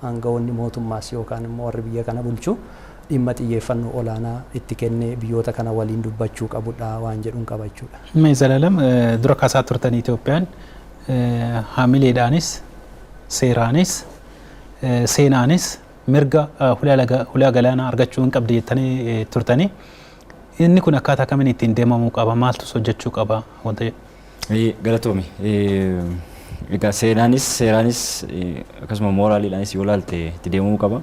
aangawoonni mootummaas yookaan immoo warri biyya kana bulchu dhimma xiyyeeffannoo olaanaa itti kennee biyyoota kana waliin dubbachuu qabudha waan jedhuun qaba jechuudha. Zalaalam dura kaasaa turtan Itoophiyaan haamileedhaanis seeraanis seenaanis mirga hulaa galaanaa argachuu hin qabdi jettanii turtanii inni kun akkaataa kamiin ittiin deemamuu qaba maaltu hojjechuu qaba wanta galatoomi egaa seenaanis seeraanis akkasuma mooraaliidhaanis yoo laalte itti deemamuu qaba.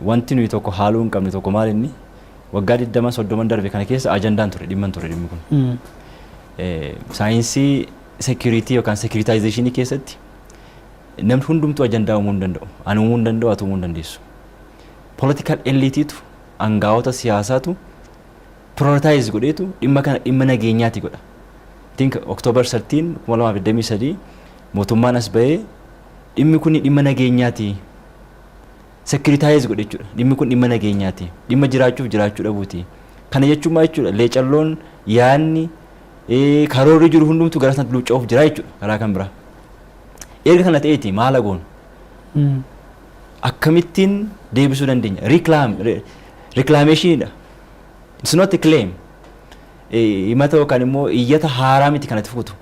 Wanti nuyi tokko haaluu hin qabne tokko maal inni waggaa 20-30 darbe kana keessa ajandaan ture dhimmi kun. Saayinsii security yookaan securitization keessatti namni hundumtuu ajandaa uumuu hin danda'u. Ani uumuu hin danda'u ati uumuu hin dandeessu. Political elitiitu aangawoota siyaasaatu prioritize godheetu dhimma kana dhimma nageenyaati godha. Think October 13 2023 mootummaan as bahee dhimmi kun dhimma nageenyaati. Securitize godhe jechuudha. Dhimmi kun dhimma nageenyaati. Dhimma jiraachuuf jiraachuu dhabuuti. Kana jechuun maal jechuudha? Leecalloon yaanni karoorri jiru hundumtuu gara sanatti luucca'uuf jira jechuudha. Karaa kan biraa. Erga kana ta'eeti maal agoon? Akkamittiin deebisuu dandeenya? Reclamation. It's not a claim. Himata yookaan immoo iyyata haaraa miti kanatti fuutu.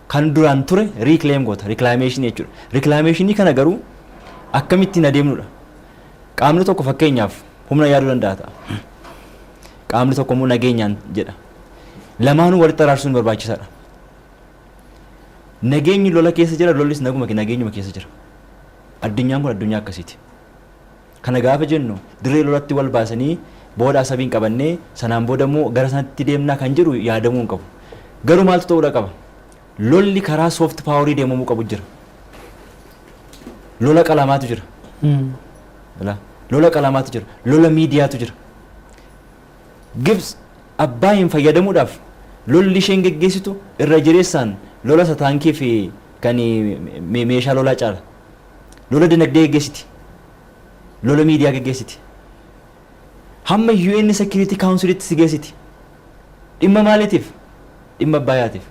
Kan duraan ture reclaim goota. Reclamation jechuudha. Reclamation kana garuu akkamittiin adeemnudha? Qaamni tokko fakkeenyaaf humna yaaduu danda'a ta'a. Qaamni tokko immoo nageenyaan jedha. Lamaanuu walitti araarsuun barbaachisaadha. Nageenyi lola keessa jira, lollis nageenyuma keessa jira. Addunyaan kun addunyaa akkasiiti. Kana gaafa jennu dirree lolatti wal baasanii booda asabiin qabannee sanaan booda immoo gara sanatti deemnaa kan jiru yaadamuu hin qabu. Garuu maaltu ta'uudha qaba? Lolli karaa soft powerii deemamuu qabu jira. Lola qalamaatu jira. Lola qalamaatu jira. Lola miidiyaatu jira. Gibs abbaa hin fayyadamuudhaaf lolli isheen geggeessitu irra jireessaan lola taankii fi kan meeshaa lolaa caala. Lola dinagdee geggeessiti. Lola miidiyaa geggeessiti. Hamma UN Security Councilitti si geessiti. Dhimma maaliitiif? Dhimma abbayyaatiif.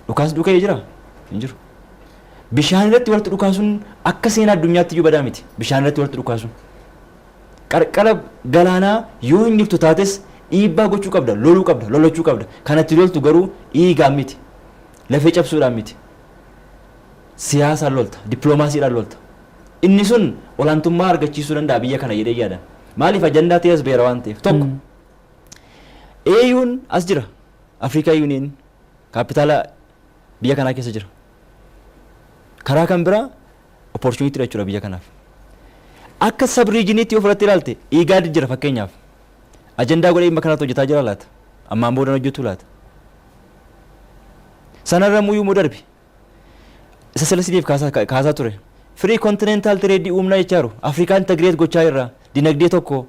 Dhukaas dhukee jira? Hin jiru. Bishaan irratti walitti dhukaasuun akka seenaa addunyaatti iyyuu badaa miti. Bishaan irratti walitti dhukaasuun. Qarqara galaanaa yoo hin jirtu taates dhiibbaa gochuu qabda, loluu qabda, lolachuu qabda. Kanatti loltu garuu dhiigaan miti. Lafee cabsuudhaan miti. Siyaasaan lolta, dippiloomaasiidhaan lolta. Inni sun olaantummaa argachiisuu danda'a biyya kana jedhee yaadan. Maaliif ajandaa ta'e as beera waan ta'eef tokko. AU'n as jira. Afrikaa Union kaapitaala biyya kanaa keessa jira. Karaa kan biraa opportunity jechuudha biyya kanaaf. Akka sab regioniitti yoo fudhattee ilaalte IGAD jira fakkeenyaaf. Ajandaa godhee dhimma kanatti hojjetaa jira laata? Ammaan booda hojjetu laata? Sanarra muyyuu moo darbe? Isa salasiitiif kaasaa ture. Free continental trade uumna jechaaru Afrikaan integrate gochaa irraa dinagdee tokko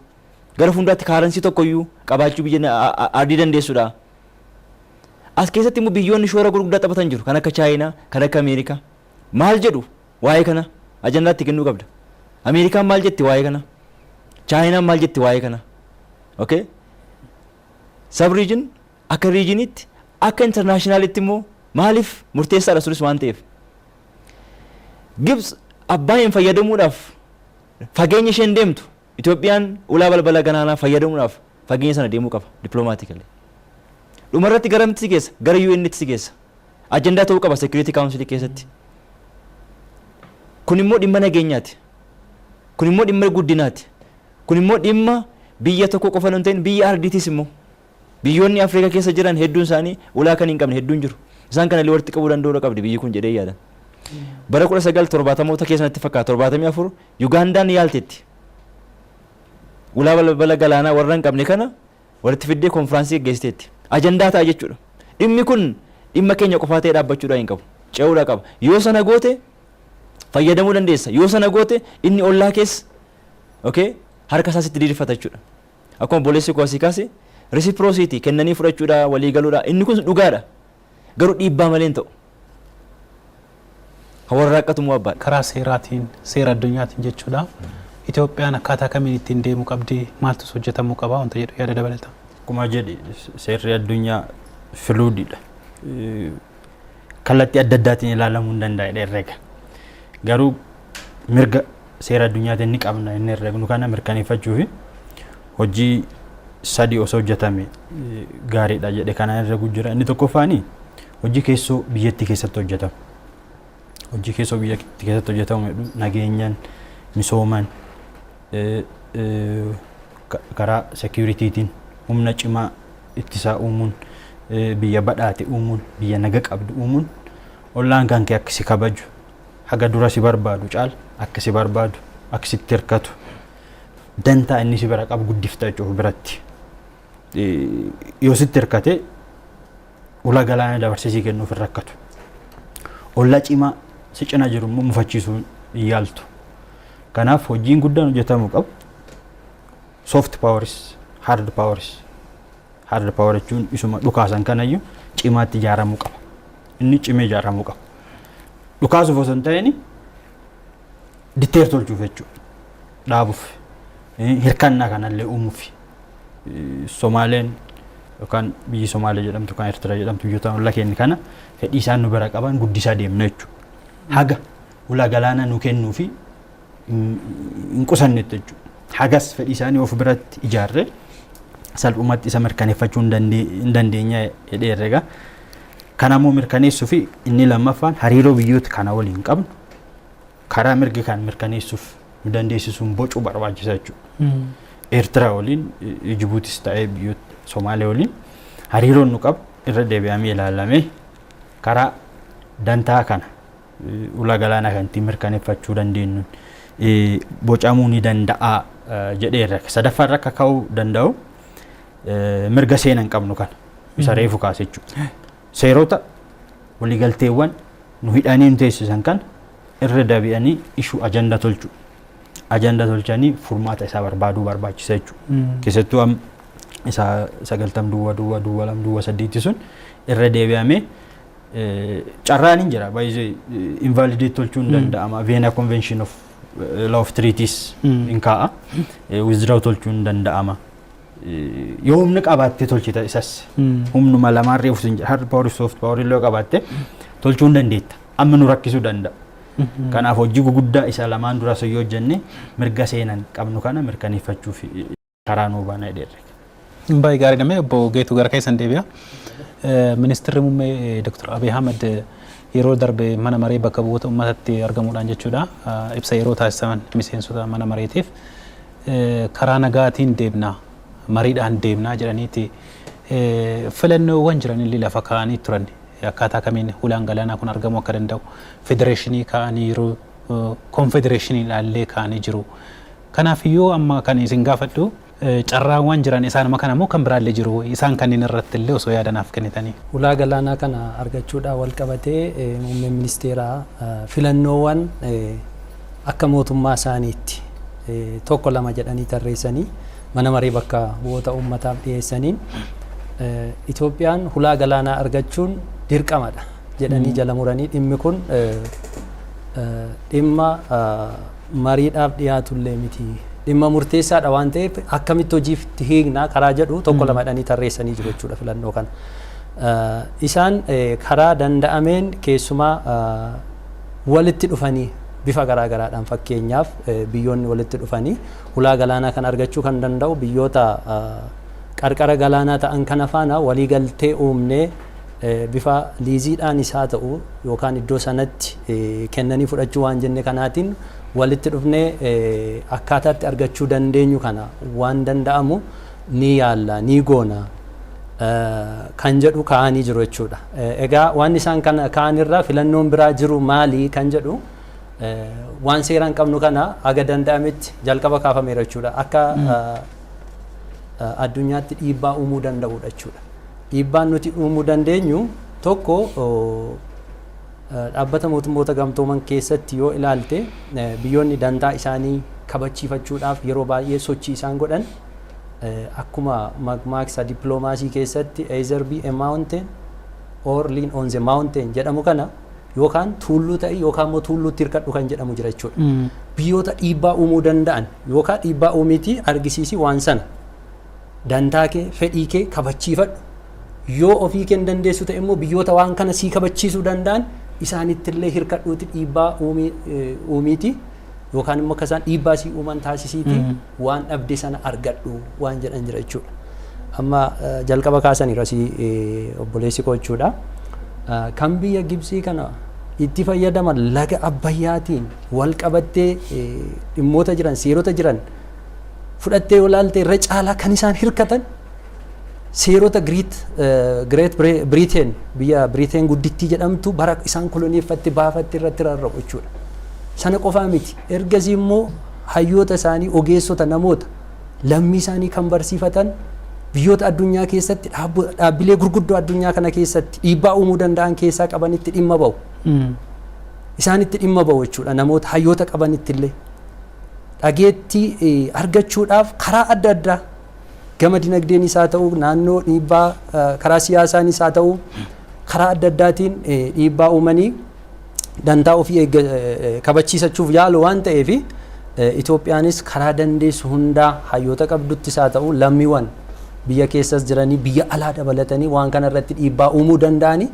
gara fuulduratti kaaransi tokkoyyuu qabaachuu biyya ardii dandeessuudha. As keessatti immoo biyyoonni shoora gurguddaa taphatan jiru kan akka Chaayinaa, kan akka Ameerikaa. Maal jedhu waa'ee kana ajandaatti kennuu qabda. Ameerikaan maal jetti waa'ee kana? Chaayinaan maal jetti waa'ee kana? Okay? Sub region akka regionitti akka internationalitti immoo maaliif murteessaadha sunis waan ta'eef. Gibs Abbaayeen fayyadamuudhaaf fageenya isheen deemtu Itoophiyaan ulaa balbala galaanaa fayyadamuudhaaf fageenya sana deemuu qaba diplomaatikali. Dhumarratti garamitti si geessa? Gara UN'tti si geessa. Ajandaa ta'uu qaba Security Council keessatti. Kun immoo dhimma nageenyaati. Kun immoo dhimma guddinaati. Kun immoo dhimma biyya tokko qofa hin ta'in biyya ardiitis immoo. Biyyoonni Afrikaa keessa jiran hedduun isaanii ulaa kan hin qabne hedduun jiru. Isaan kana illee walitti qabuu danda'uu qabdi biyyi kun jedhee yaada. Bara 1970moota keessatti fakkaata 74 Ugandaan yaaltetti. Ulaa balbala galaanaa warra hin qabne kana walitti fiddee konfiraansii gaggeessiteetti. Ajandaa ta'a jechuudha. Dhimmi kun dhimma keenya qofaa ta'ee dhaabbachuudhaa hin qabu. Ce'uudhaa qaba. Yoo sana goote fayyadamuu dandeessa. Yoo sana goote inni ollaa keessa harka isaa sitti diriirfata jechuudha. Akkuma boleessi kuwasii kaase reciprocity kennanii fudhachuudhaa walii galuudhaa inni kun dhugaadha. Garuu dhiibbaa malee hin ta'u. Hawarra akkatumu abbaa. Karaa seeraatiin seera addunyaatiin jechuudha. Itoophiyaan akkaataa kamiin ittiin deemuu qabdi maaltu hojjetamuu qaba wanta jedhu yaada dabalata. Akkuma jedhe seerri addunyaa filuudidha. Kallattii adda addaatiin ilaalamuu hin danda'edha herrega. Garuu mirga seera addunyaatiin ni qabna inni herregnu kana mirkaneeffachuu fi hojii sadii osoo hojjetame gaariidha jedhe kana herregu jira. Inni tokkoffaani hojii keessoo biyyattii keessatti hojjetamu. Hojii keessoo biyyattii keessatti hojjetamu nageenyaan misooman karaa securitytiin humna cimaa ittisaa uumuun biyya badhaate uumuun biyya naga qabdu uumuun ollaan kan kee akka si kabaju haga dura si barbaadu caal akka si barbaadu akka sitti hirkatu dantaa inni si bira qabu guddifta jechuuf biratti yoo sitti hirkate ulaa galaana dabarsee si kennuuf hin rakkatu. Ollaa cimaa si cina jiru immoo mufachiisuu hin yaaltu. Kanaaf hojiin guddaan hojjetamuu qabu soft powers, hard powers. Hard power jechuun isuma dhukaasan kanayyuu cimaatti ijaaramuu qaba. Inni cimee ijaaramuu qaba. Dhukaasuuf osoo hin ta'in ditteer tolchuuf jechuudha. Dhaabuuf hirkannaa kanallee uumuuf. Somaaleen yookaan biyyi Somaalee jedhamtu kan Eertiraa jedhamtu biyyoota ollaa keenya kana fedhii isaan nu bira qaban guddisaa deemna jechuudha. Haga ulaa galaanaa nu kennuu fi hin qusannetti jechuudha. Hagas fedhii isaanii of biratti ijaarree salphumatti isa mirkaneeffachuu hin dandeenya jedhee herrega. Kanammoo mirkaneessuu fi inni lammaffaan hariiroo biyyoota kana waliin qabnu karaa mirga kan mirkaneessuuf nu dandeessisuun bocuu barbaachisa jechuudha. Eertiraa waliin Jibuutis ta'ee biyyoota Somaalee waliin hariiroon nu qabu irra deebi'amee ilaalamee karaa dantaa kana ulaa galaanaa kan ittiin mirkaneeffachuu dandeenyu bocamuu ni danda'a jedhee herrega. Sadaffaan akka ka'uu danda'u mirga seena hin qabnu kana isa reefu kaase jechuudha. Seerota waliigalteewwan nu hidhanii nu teessisan kan irra deebi'anii ishuu ajandaa tolchu. Ajandaa tolchanii furmaata isaa barbaaduu barbaachisa jechuudha. Keessattuu isa 90 sun irra deebi'amee carraan hin jira. Baay'ee invalidate tolchuun danda'ama. Vienna Convention of Law of Treaties in kaa'a. Withdraw tolchuun danda'ama. Yoo humna qabaatte tolchita isas humnuma lamaan reefu hard power soft power illee qabaatte tolchuu hin dandeetta. Amma nu rakkisuu danda'a. Kanaaf hojii guguddaa isa lamaan dura yoo hojjenne mirga seenan qabnu kana mirkaneeffachuuf karaa nuu baana jedheerre. Baay'ee gaarii namee obbo Geetuu gara keessan deebi'a. Ministeerri muummee Dr. Abiy Ahmed yeroo darbe mana maree bakka bu'oota uummatatti argamuudhaan jechuudha ibsa yeroo taasisaman miseensota mana mareetiif karaa nagaatiin deemnaa mariidhaan deemnaa jedhaniiti filannoowwan jiranillee lafa kaa'anii turan akkaataa kamiin hulaan galaanaa kun argamuu akka danda'u federeeshinii kaa'anii jiru konfedereeshiniidhaallee kaa'anii jiru. Kanaafiyyuu amma kan isin gaafadhu carraawwan jiran isaanuma kana moo kan biraallee jiru isaan kanneen irratti illee osoo yaadanaaf kennitanii. Ulaa galaanaa kana argachuudhaan wal qabatee muummeen ministeeraa filannoowwan akka mootummaa isaaniitti tokko lama jedhanii tarreessanii mana maree bakka bu'oota uummataaf dhiyeessaniin Itoophiyaan ulaa galaanaa argachuun dirqamadha jedhanii jala muranii dhimmi kun dhimma mariidhaaf dhiyaatullee miti. Dhimma murteessaadha waan ta'eef akkamitti hojiitti hiiknaa karaa jedhu tokko lama jedhanii tarreessanii jiru jechuudha filannoo kana. Isaan karaa danda'ameen keessumaa walitti dhufanii bifa garaagaraadhaan fakkeenyaaf biyyoonni walitti dhufanii ulaa galaanaa kan argachuu kan danda'u biyyoota qarqara galaanaa ta'an kana faana waliigaltee uumnee bifa liiziidhaan isaa ta'u yookaan iddoo sanatti kennanii fudhachuu waan jenne kanaatiin walitti dhufnee akkaataatti argachuu dandeenyu kana waan danda'amu ni yaalla ni goona kan jedhu kaa'anii jiru jechuudha. Egaa waan isaan kana kaa'anirraa filannoon biraa jiru maali kan jedhu waan seeraan qabnu kana aga danda'ametti jalqaba kaafameera jechuudha. Akka addunyaatti dhiibbaa uumuu danda'udha jechuudha. Dhiibbaan nuti uumuu dandeenyu tokko dhaabbata mootummoota gamtooman keessatti yoo ilaalte biyyoonni dantaa isaanii kabachiifachuudhaaf yeroo baay'ee sochii isaan godhan akkuma mammaaksa dippiloomaasii keessatti either be a mountain or lean on the mountain jedhamu kana yookaan tuulluu ta'e yookaan immoo tuulluutti hirkadhu kan jedhamu jira jechuudha. Biyyoota dhiibbaa uumuu danda'an yookaan dhiibbaa uumiitii argisiisi waan sana dantaa kee fedhii kee kabachiifadhu yoo ofii kee dandeessu ta'e immoo biyyoota waan kana sii kabachiisuu danda'an isaanittillee hirkadhuuti dhiibbaa uumiiti yookaan immoo akka isaan dhiibbaa sii uuman taasisiiti waan dhabde sana argadhu waan jedhan jira jechuudha. Amma jalqaba kaasaniira sii obboleessi koo jechuudha. Kan biyya Gibsii kana itti fayyadaman laga Abbayyaatiin wal qabattee dhimmoota jiran seerota jiran fudhattee yoo ilaalte irra caalaa kan isaan hirkatan seerota Great Britain biyya Britain guddittii jedhamtu bara isaan koloneeffatte baafatte irratti rarra'u jechuudha. Sana qofaa miti ergasii immoo hayyoota isaanii ogeessota namoota lammii isaanii kan barsiifatan biyyoota addunyaa keessatti dhaabbilee gurguddoo addunyaa kana keessatti dhiibbaa uumuu danda'an keessaa qabanitti dhimma ba'u. Isaanitti dhimma ba'u jechuudha namoota hayyoota qabanitti illee dhageettii argachuudhaaf karaa adda addaa gama dinagdeen isaa ta'u naannoo dhiibbaa karaa siyaasaan isaa ta'u karaa adda addaatiin dhiibbaa uumanii dantaa ofii kabachiisachuuf yaalu waan ta'eef Itoophiyaanis karaa dandeessu hundaa hayyoota qabdutti isaa ta'u lammiiwwan biyya keessas jiranii biyya alaa dabalatanii waan kana irratti dhiibbaa uumuu danda'anii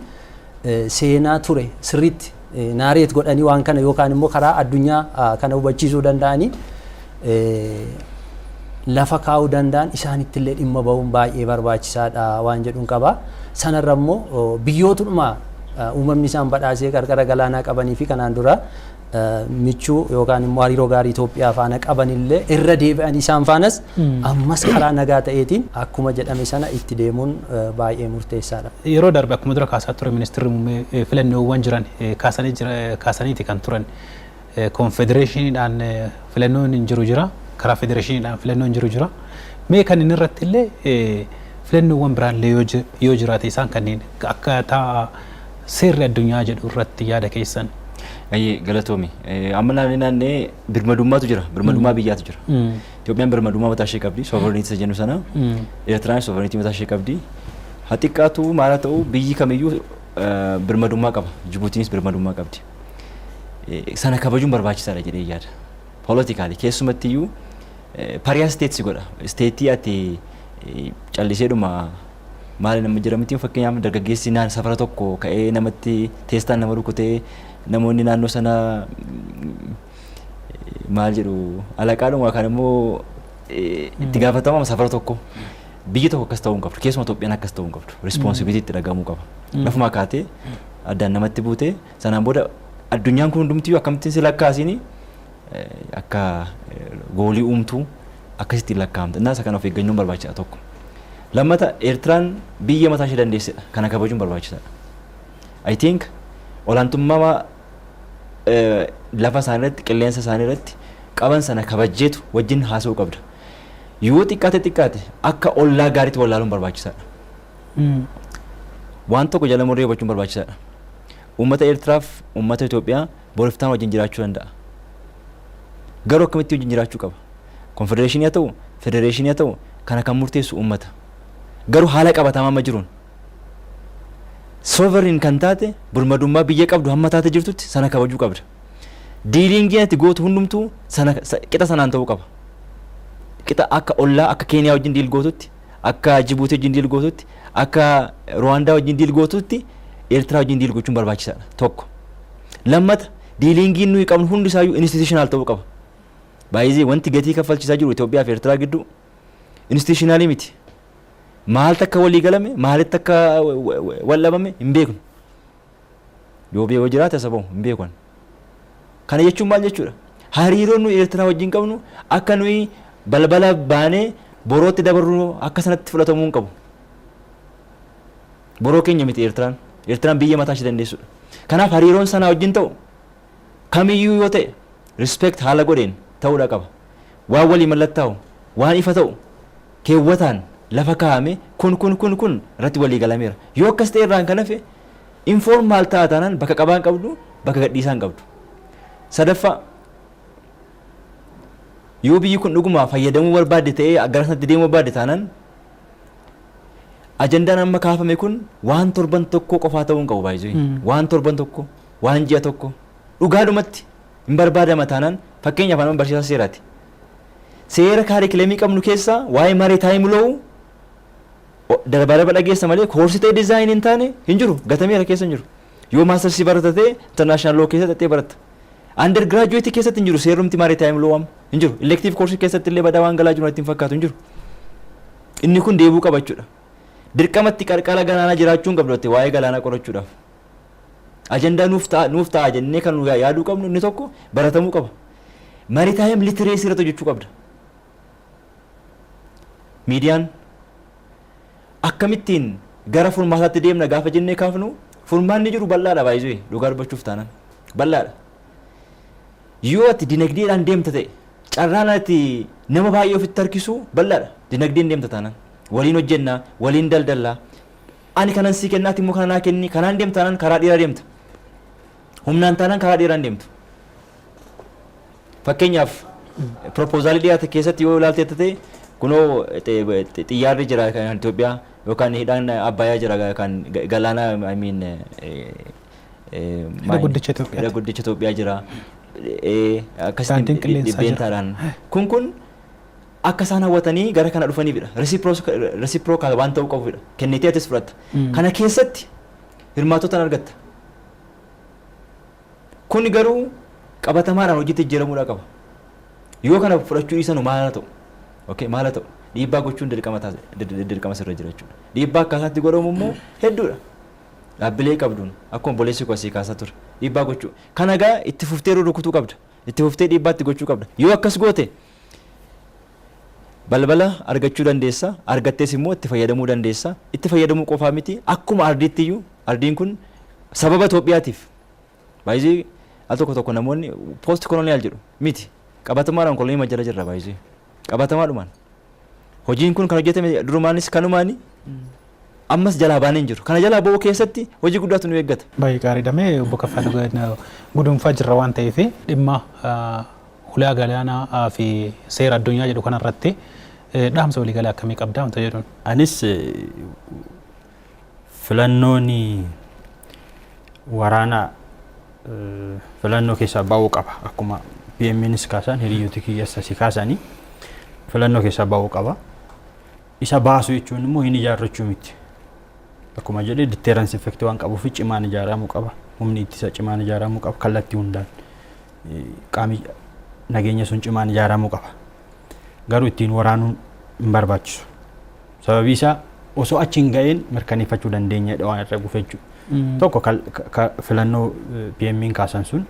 seenaa ture sirriitti naareet godhanii waan kana yookaan immoo karaa addunyaa kana hubachiisuu danda'anii lafa kaa'uu danda'an isaanittillee dhimma ba'uun baay'ee barbaachisaadha waan jedhuun qaba. Sanarra immoo biyyootuma uumamni isaan badhaasee qarqara galaanaa qabanii fi kanaan dura michuu yookaan immoo hariiroo gaarii Itoophiyaa faana qabanillee irra deebi'an isaan faanas ammas karaa nagaa ta'eetiin akkuma jedhame sana itti deemuun baay'ee murteessaadha. Yeroo darbe akkuma dura kaasaa ture ministeerri muummee filannoowwan jiran kaasaniiti kan turan konfedereeshiniidhaan filannoon hin jiru jira karaa federeeshiniidhaan filannoon jiru jira mee kan inni irratti illee filannoowwan biraallee yoo jiraate isaan kanneen akkaataa seerri addunyaa jedhu irratti yaada keessan. Galatoomi amma naannee birmadummaatu jira birmadummaa biyyaatu jira. Itoophiyaan birmadummaa mataa ishee qabdi sovereignty jennu sana Eertiraan sovereignty mataa ishee qabdi haa xiqqaatu maal haa ta'u biyyi kamiyyuu birmadummaa qaba Jibuutiinis birmadummaa qabdi. Sana kabajuun barbaachisaadha jedhee yaada. Politikaalii keessumattiyyuu pariyaa steetsi godha steetii ati calliseedhuma maali nama jedhamutti fakkeenyaaf dargaggeessi safara tokko ka'ee namatti teestaan nama rukutee namoonni naannoo sana maal jedhu alaqaadhuma kan immoo itti gaafatama safara tokko biyyi tokko akkas ta'uu hin qabdu keessumaa Itoophiyaan akkas ta'uu hin qabdu responsibility itti dhagahamuu qaba. Lafuma kaatee addaan namatti buutee sanaan booda addunyaan kun hundumtiyyuu akkamittiin si lakkaasiini akka goolii uumtuu akkasitti lakkaa'amta. Innaa isa kana of eeggannoon barbaachisaa tokko. Lammata Eertiraan biyya mataa ishee dandeessedha. Kana kabajuun barbaachisaadha. I think olaantummaa lafa isaanii irratti qilleensa isaanii irratti qaban sana kabajjeetu wajjin haasa'uu qabda. Yoo xiqqaate akka ollaa gaariitti wallaaluun barbaachisaadha. Waan tokko jala murree hubachuun barbaachisaadha. Uummata Eertiraaf uummata Itoophiyaa boriftaan wajjin jiraachuu danda'a. Garuu akkamitti wajjin jiraachuu qaba? Konfedereeshinii haa ta'u, federeeshinii haa ta'u, kana kan murteessu uummata. Garuu haala qabatamaa amma jiruun sovereign kan taate birmadummaa biyya qabdu hamma taate jirtutti sana kabajuu qabda. Diiliingiin ati gootu hundumtuu sana qixa sanaan ta'uu qaba. Qixa akka ollaa akka Keeniyaa wajjin diil gootutti, akka Jibuutii wajjin diil gootutti, akka Ruwaandaa wajjin diil gootutti Eertiraa wajjin diil gochuun barbaachisaadha. Tokko. Lammata diiliingiin nuyi qabnu hundi isaayyuu institutional ta'uu qaba. Baay'ee wanti gatii kaffalchiisaa jiru Itoophiyaa fi Eertiraa gidduu institutionalii miti. Maal takka walii galame, maalitti akka wallabame hin beeknu. Yoo beekoo jiraate sababa hin beekan. Kana jechuun maal jechuudha? Hariiroon nuyi Eertiraa wajjin qabnu akka nuyi balbala baanee borootti dabarru akka sanatti fudhatamuu hin qabu. Boroo keenya miti Eertiraan. Eertiraan biyya mataa ishee dandeessudha. Kanaaf hariiroon sanaa wajjin ta'u kamiyyuu yoo ta'e respect haala godheen ta'uudha qaba. Waan walii mallattaa'u, waan ifa ta'u, keewwataan lafa kaa'ame kun irratti walii galameera. Yoo akkas ta'e irraan kan hafe informal ta'a taanaan bakka qabaan qabdu, bakka gadhiisaan qabdu. Sadaffaa yoo biyyi kun dhuguma fayyadamuu barbaadde ta'ee gara sanatti deemuu barbaadde taanaan ajandaan amma kaafame kun waan torban tokko qofaa ta'uu hin qabu baay'ee. Waan torban tokko, waan ji'a tokko dhugaadhumatti hin barbaadama taanaan fakkeenyaaf nama barsiisaa seeraati. Seera kaarikilamii qabnu keessaa waa'ee maritime law darbalaba dhageessa malee koorsii ta'e diizaayinii hin taane hin jiru, gatameera keessa hin jiru. Yoo maastarsii baratatee international law keessa xaxee baratta. Undergraduate keessatti hin jiru seerumti maritime law hin jiru. Elective course keessatti illee badaa waan galaa jiru natti hin fakkaatu hin jiru. Inni kun deebuu qaba jechuudha. Dirqamatti qarqara galaanaa jiraachuun qabdootte waa'ee galaanaa qorachuudhaaf. Ajandaa nuuf ta'a jennee kan yaaduu qabnu inni tokko baratamuu qaba. Maritime literacy irratti hojjechuu qabda. Miidiyaan akkamittiin gara furmaataatti deemna gaafa jennee kaafnu furmaanni jiru bal'aadha baay'ee dhugaa dubbachuuf taanaan bal'aadha. Yoo ati dinagdeedhaan deemta ta'e carraan ati nama baay'ee ofitti harkisu bal'aadha. Dinagdeen deemta taanaan waliin hojjennaa, waliin daldallaa. Ani kanan sii kennaati immoo kana naa kenni kanaan deemta taanaan karaa dheeraa deemta. Humnaan taanaan karaa dheeraan deemtu. Fakkeenyaaf proposaalii dhiyaate keessatti yoo ilaalte ta'e kunoo xiyyaarri jira kan Itoophiyaa yookaan hidhaan Abbayyaa jira kan galaana hidha guddicha Itoophiyaa jira. Akkasitti dhibbeentaadhaan kun akka isaan hawwatanii gara kana dhufaniifidha. Reciprocal waan ta'uu qabudha. Kennitee atis fudhatta. Kana keessatti hirmaattotaan argatta. Kun garuu qabatamaadhaan hojiitti jijjiiramuudha qaba. Yoo kana fudhachuu dhiisanu maal haa ta'u? Okay, maal haa ta'u? Dhiibbaa gochuun dirqama sirra jira jechuudha. Dhiibbaa akkaataatti godhamu immoo hedduudha. Dhaabbilee qabduun akkuma boleessi kwasii kaasaa ture. Dhiibbaa gochuu. Kana egaa itti fuftee rukutuu qabda. Itti fuftee dhiibbaatti gochuu qabda. Yoo akkas goote balbala argachuu dandeessa. Argattees immoo itti fayyadamuu dandeessa. Itti fayyadamuu qofaa miti. Akkuma ardiitti iyyuu ardiin kun sababa Itoophiyaatiif baay'ee al tokko namoonni post koloniyaal jedhu miti. Qabatamaadhaan kolonii jala jirra baay'ee. Qabatamaadhumaan. Hojiin kun kan hojjetame durumaanis kanumaani ammas jalaa baanee hin jiru. Kana jalaa ba'uu keessatti hojii guddaatu nu eeggata. Baay'ee gaariidha. Obbo Kaffaluu gudunfaa jirra waan ta'eef dhimma ulaa galaanaa fi seera addunyaa jedhu kanarratti dhaamsa waliigalaa akkamii qabdaa wanta jedhuun? Anis filannoon waraanaa filannoo keessaa ba'uu qaba. Akkuma PMNs kaasan hiriyoota kiyyaas si kaasanii filannoo keessaa ba'uu qaba. Isa baasuu jechuun immoo hin ijaarrachuu miti. Akkuma jedhee deterrence effect waan qabuuf cimaan ijaaramuu qaba. Humni ittisa cimaan ijaaramuu qaba. Kallattii hundaan qaamni nageenya sun cimaan ijaaramuu qaba. Garuu ittiin waraanuun hin barbaachisu. Sababii isaa osoo achi hin ga'een mirkaneeffachuu dandeenyadha waan irra gufe jechuudha. Tokko filannoo PMN kaasan sun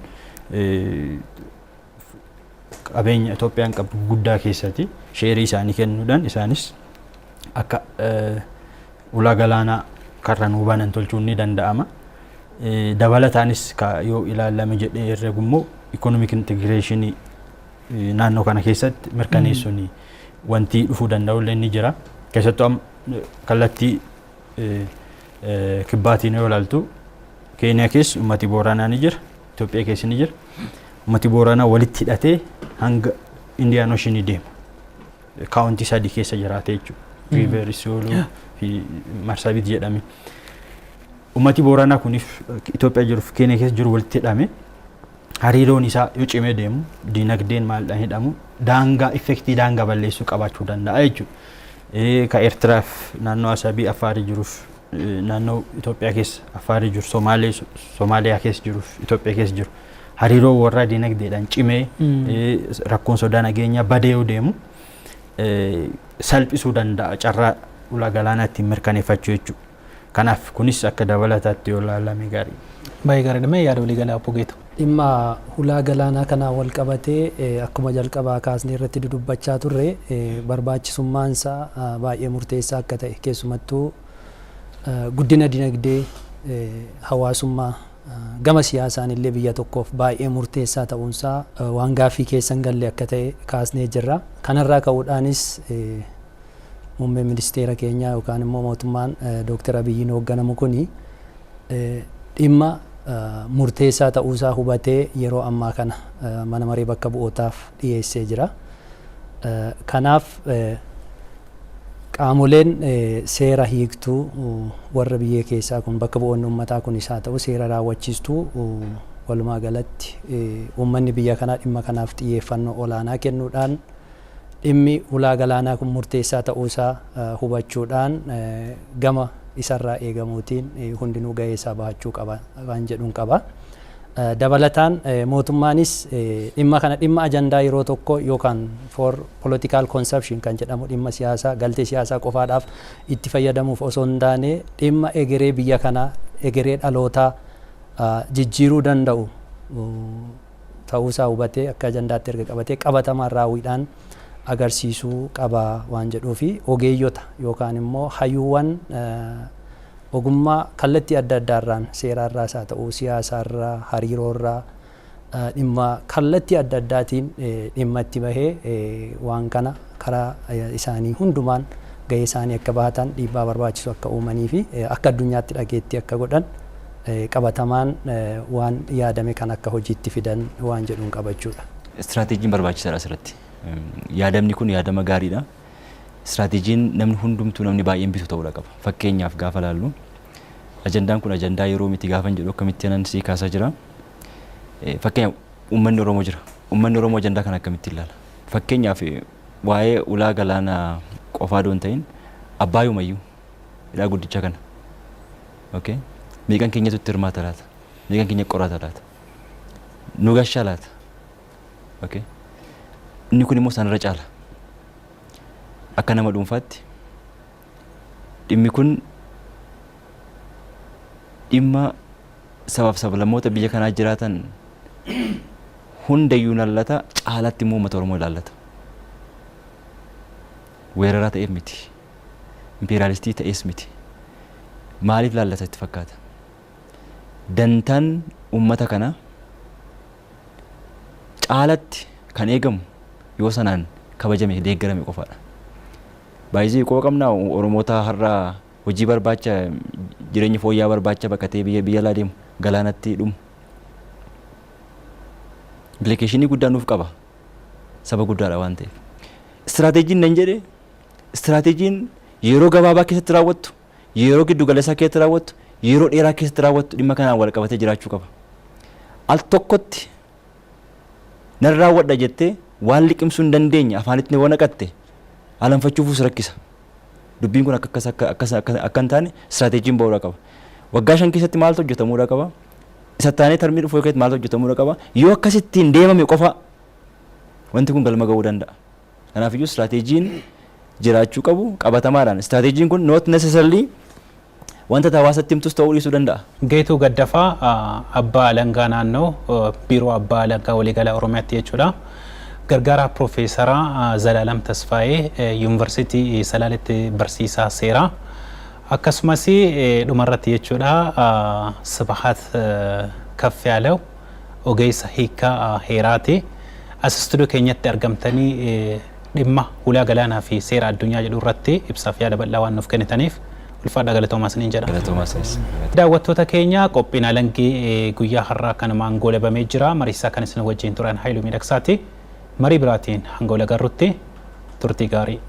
qabeenya Itoophiyaan qabdu guddaa keessatti sheerii isaanii kennuudhaan isaanis akka ulaa galaanaa karra nuu banan tolchuun ni danda'ama. Dabalataanis yoo ilaalame jedhee herregummoo economic integration naannoo kana keessatti mirkaneessuun wanti dhufuu danda'u illee ni jira. Keessattuu kallattii kibbaatiin yoo ilaaltu Keeniyaa keessa uummati Booranaa ni jira, Itoophiyaa keessa ni jira. Uummati Booranaa walitti hidhatee hanga Indiyaan Ocean deema. Kaawuntii sadii keessa jiraate jechuudha. River Isiolo fi Marsabit jedhame. Uummati Booranaa kunis Itoophiyaa jiruuf Keeniyaa keessa jiru walitti hidhame. Hariiroon isaa yoo cimee deemu diinagdeen maaldhaan hidhamu daangaa effektii daangaa balleessuu qabaachuu danda'a jechuudha. Ka Eertiraaf naannoo Asabii Afaarii jiruuf naannoo Itoophiyaa keessa Afaarii jiru Somaaliyaa keessa jiruuf Itoophiyaa keessa jiru hariiroo warra diinagdeedhaan cimee rakkoon sodaa nageenyaa badee yoo deemu salphisuu danda'a carraa ulaa galaanaa ittiin mirkaneeffachuu jechuudha. Kanaaf kunis akka dabalataatti yoo ilaalame gaarii. Baay'ee gaariidha. Yaada walii galaa Obbo Geetu. Dhimma ulaa galaanaa kanaa wal qabatee akkuma jalqabaa kaasnee irratti dudubbachaa turre barbaachisummaan isaa baay'ee murteessaa akka ta'e keessumattuu guddina dinagdee hawaasummaa gama siyaasaan illee biyya tokkoof baay'ee murteessaa ta'uunsaa waan gaaffii keessan galle akka ta'e kaasnee jirra. Kanarraa ka'uudhaanis muummee ministeera keenyaa yookaan immoo mootummaan Dr. Abiyyiin hoogganamu kuni dhimma murteessaa ta'uusaa hubatee yeroo ammaa kana mana maree bakka bu'ootaaf dhiyeessee jira. Kanaaf qaamoleen seera hiiktuu warra biyya keessaa kun bakka bu'oonni uummataa kun isaa ta'u seera raawwachiistuu walumaa galatti uummanni biyya kanaa dhimma kanaaf xiyyeeffannoo olaanaa kennuudhaan dhimmi ulaa galaanaa kun murteessaa ta'uusaa hubachuudhaan gama isarraa eegamuutiin hundinuu gahee isaa bahachuu qaba waan jedhuun qaba. Dabalataan mootummaanis dhimma kana dhimma ajandaa yeroo tokko yookaan for political consumption kan jedhamu dhimma siyaasaa galtee siyaasaa qofaadhaaf itti fayyadamuuf osoo hin taane dhimma egeree biyya kanaa egeree dhalootaa jijjiiruu danda'u ta'uusaa hubatee akka ajandaatti erga qabatee qabatamaan raawwiidhaan agarsiisuu qaba waan jedhuu fi ogeeyyota yookaan immoo hayyuuwwan ogummaa kallattii adda addaarraan seeraarraas haa ta'u siyaasaarraa hariiroorraa dhimma kallattii adda addaatiin dhimma itti bahee waan kana karaa isaanii hundumaan gahee isaanii akka bahatan dhiibbaa barbaachisu akka uumanii fi akka addunyaatti dhageetti akka godhan qabatamaan waan yaadame kan akka hojiitti fidan waan jedhuun qabachuudha. Istiraateejiin barbaachisaadha asirratti. Yaadamni kun yaadama gaariidha. Istiraateejiin namni hundumtuu namni baay'een bitu ta'uu qaba. Fakkeenyaaf gaafa laallu ajandaan kun ajandaa yeroo miti gaafan jedhu akkamitti anan sii kaasaa jira. Fakkeenyaaf uummanni Oromoo jira. Uummanni Oromoo ajandaa kana akkamitti ilaala? Fakkeenyaaf waa'ee ulaa galaanaa qofaa doon ta'in Abbaayyumayyuu hidhaa guddicha kana. Okay? Meeqan keenyatu itti hirmaata laata? Meeqan keenya qorata laata? Nu gashaa laata? Okay? Inni kun immoo sanarra caala. Akka nama dhuunfaatti dhimmi kun dhimma sabaaf sablammoota biyya kanaa jiraatan hundayyuu ilaallata caalatti immoo uummata Oromoo ilaallata. Weeraraa ta'eef miti. Impeeraalistii ta'ees miti. Maaliif ilaallata itti fakkaata? Dantaan uummata kanaa caalatti kan eegamu yoo sanaan kabajame deeggarame qofaadha. Baay'ee qoo qabnaa Oromoota har'a hojii barbaacha jireenya fooyya'aa barbaacha bakkatee biyya alaa deemu galaanatti dhumu. Implikeeshinii guddaa nuuf qaba. Saba guddaadha waan ta'eef. Istiraateejiin nan jedhe istiraateejiin yeroo gabaabaa keessatti raawwattu, yeroo giddu galeessaa keessatti raawwattu, yeroo dheeraa keessatti raawwattu dhimma kanaan wal qabatee jiraachuu qaba. Al tokkotti nan raawwadha jettee waan liqimsuu hin dandeenye afaanitti waan naqatte alanfachuufus rakkisa. Dubbiin kun akka hin taane istiraateejiin ba'uudha qaba. Waggaa 5 keessatti maaltu hojjetamuudha qaba. Isa taanee tarmii dhufuu keessatti maaltu hojjetamuudha qaba. Yoo akkasittiin deemame qofa wanti kun galma ga'uu danda'a. Kanaafiyyuu istiraateejiin jiraachuu qabu qabatamaadhaan. Istiraateejiin kun not necessarily wanta hawaasatti himtus ta'uu dhiisuu danda'a. Geetuu Gaddafaa abbaa alangaa naannoo biiroo abbaa alangaa waliigalaa Oromiyaatti jechuudha. gargaaraa Piroofeesaraa Zalaalam Tasfaayee Yuunivarsiitii Salaaletti barsiisaa seeraa akkasumas dhumarratti jechuudha Sibahat Kaffyaalew ogeessa hiikaa heeraati. As istuudiyoo keenyatti argamtanii dhimma hulaa galaanaa fi seera addunyaa jedhu irratti ibsaaf yaada bal'aa waan nuuf kennitaniif ulfaadha galatoomaa isiniin jedha. Daawwattoota keenya qophiin alangee guyyaa har'aa kanumaan goolabamee jira. Mariisaa kan isin wajjin turan Haayiluu Miidhagsaati. Marii biraatiin hanga wal agarrutti turtii gaarii.